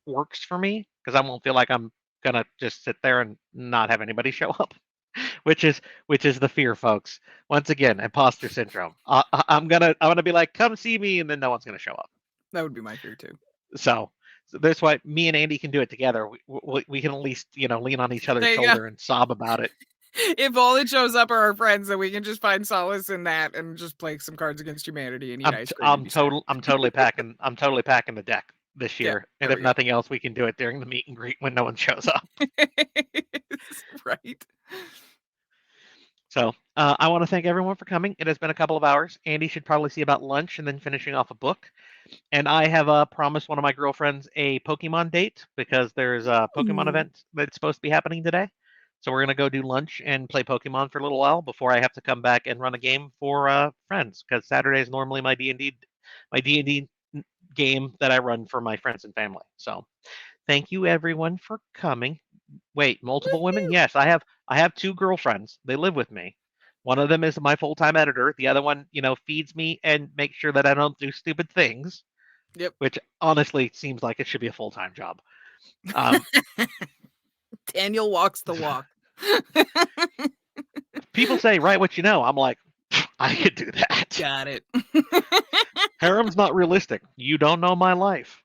works for me because I won't feel like I'm gonna just sit there and not have anybody show up, which is the fear, folks. Once again, imposter syndrome. I'm gonna be like, come see me, and then no one's gonna show up. That would be my fear too. So that's why me and Andy can do it together. We can at least lean on each other's There you go. shoulder and sob about it. If all that shows up are our friends, then we can just find solace in that and just play some Cards Against Humanity and eat ice cream. I'm totally packing the deck this Yeah, year, and there if we go. nothing else, we can do it during the meet and greet when no one shows up. Right. So I want to thank everyone for coming. It has been a couple of hours. Andy should probably see about lunch and then finishing off a book. And I have promised one of my girlfriends a Pokemon date because there's a Pokemon Ooh. event that's supposed to be happening today. So we're gonna go do lunch and play Pokemon for a little while before I have to come back and run a game for friends because Saturday is normally my D&D game that I run for my friends and family. So thank you everyone for coming. Wait, multiple women? Yes, I have 2 girlfriends. They live with me. One of them is my full-time editor. The other one, feeds me and makes sure that I don't do stupid things. Yep. Which honestly seems like it should be a full-time job. Daniel walks the walk. People say, write what you know. I'm like, I could do that. Got it. Harem's not realistic. You don't know my life.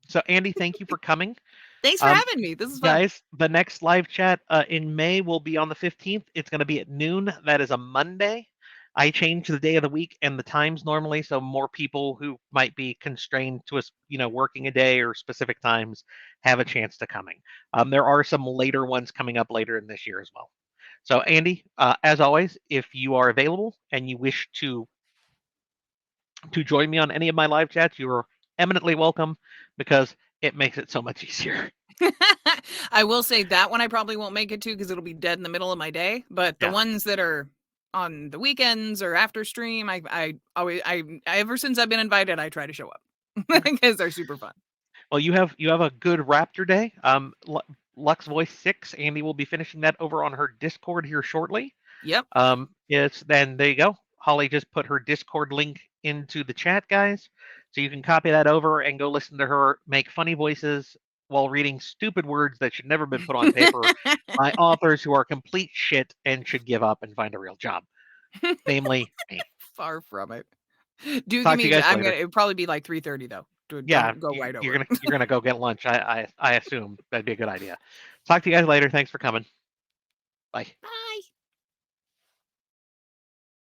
So, Andy, thank you for coming. Thanks for having me. This is fun. Guys, the next live chat in May will be on the 15th. It's going to be at noon. That is a Monday. I change the day of the week and the times normally, so more people who might be constrained to us, working a day or specific times have a chance to coming. There are some later ones coming up later in this year as well. So, Andy, as always, if you are available and you wish to join me on any of my live chats, you are eminently welcome because it makes it so much easier. I will say that one I probably won't make it to because it'll be dead in the middle of my day. But the ones that are on the weekends or after stream, I always ever since I've been invited, I try to show up because they're super fun. Well, you have a good Raptor day. Lux Voice 6, Andy will be finishing that over on her Discord here shortly. Yep. Then there you go. Holly just put her Discord link into the chat, guys. So you can copy that over and go listen to her make funny voices while reading stupid words that should never been put on paper by authors who are complete shit and should give up and find a real job. Namely me. Far from it. Do Talk give to you me. guys I'm later. gonna. It'll probably be like 3:30 though. Yeah, Don't go right over. You're gonna go get lunch. I assume that'd be a good idea. Talk to you guys later. Thanks for coming. Bye. Bye.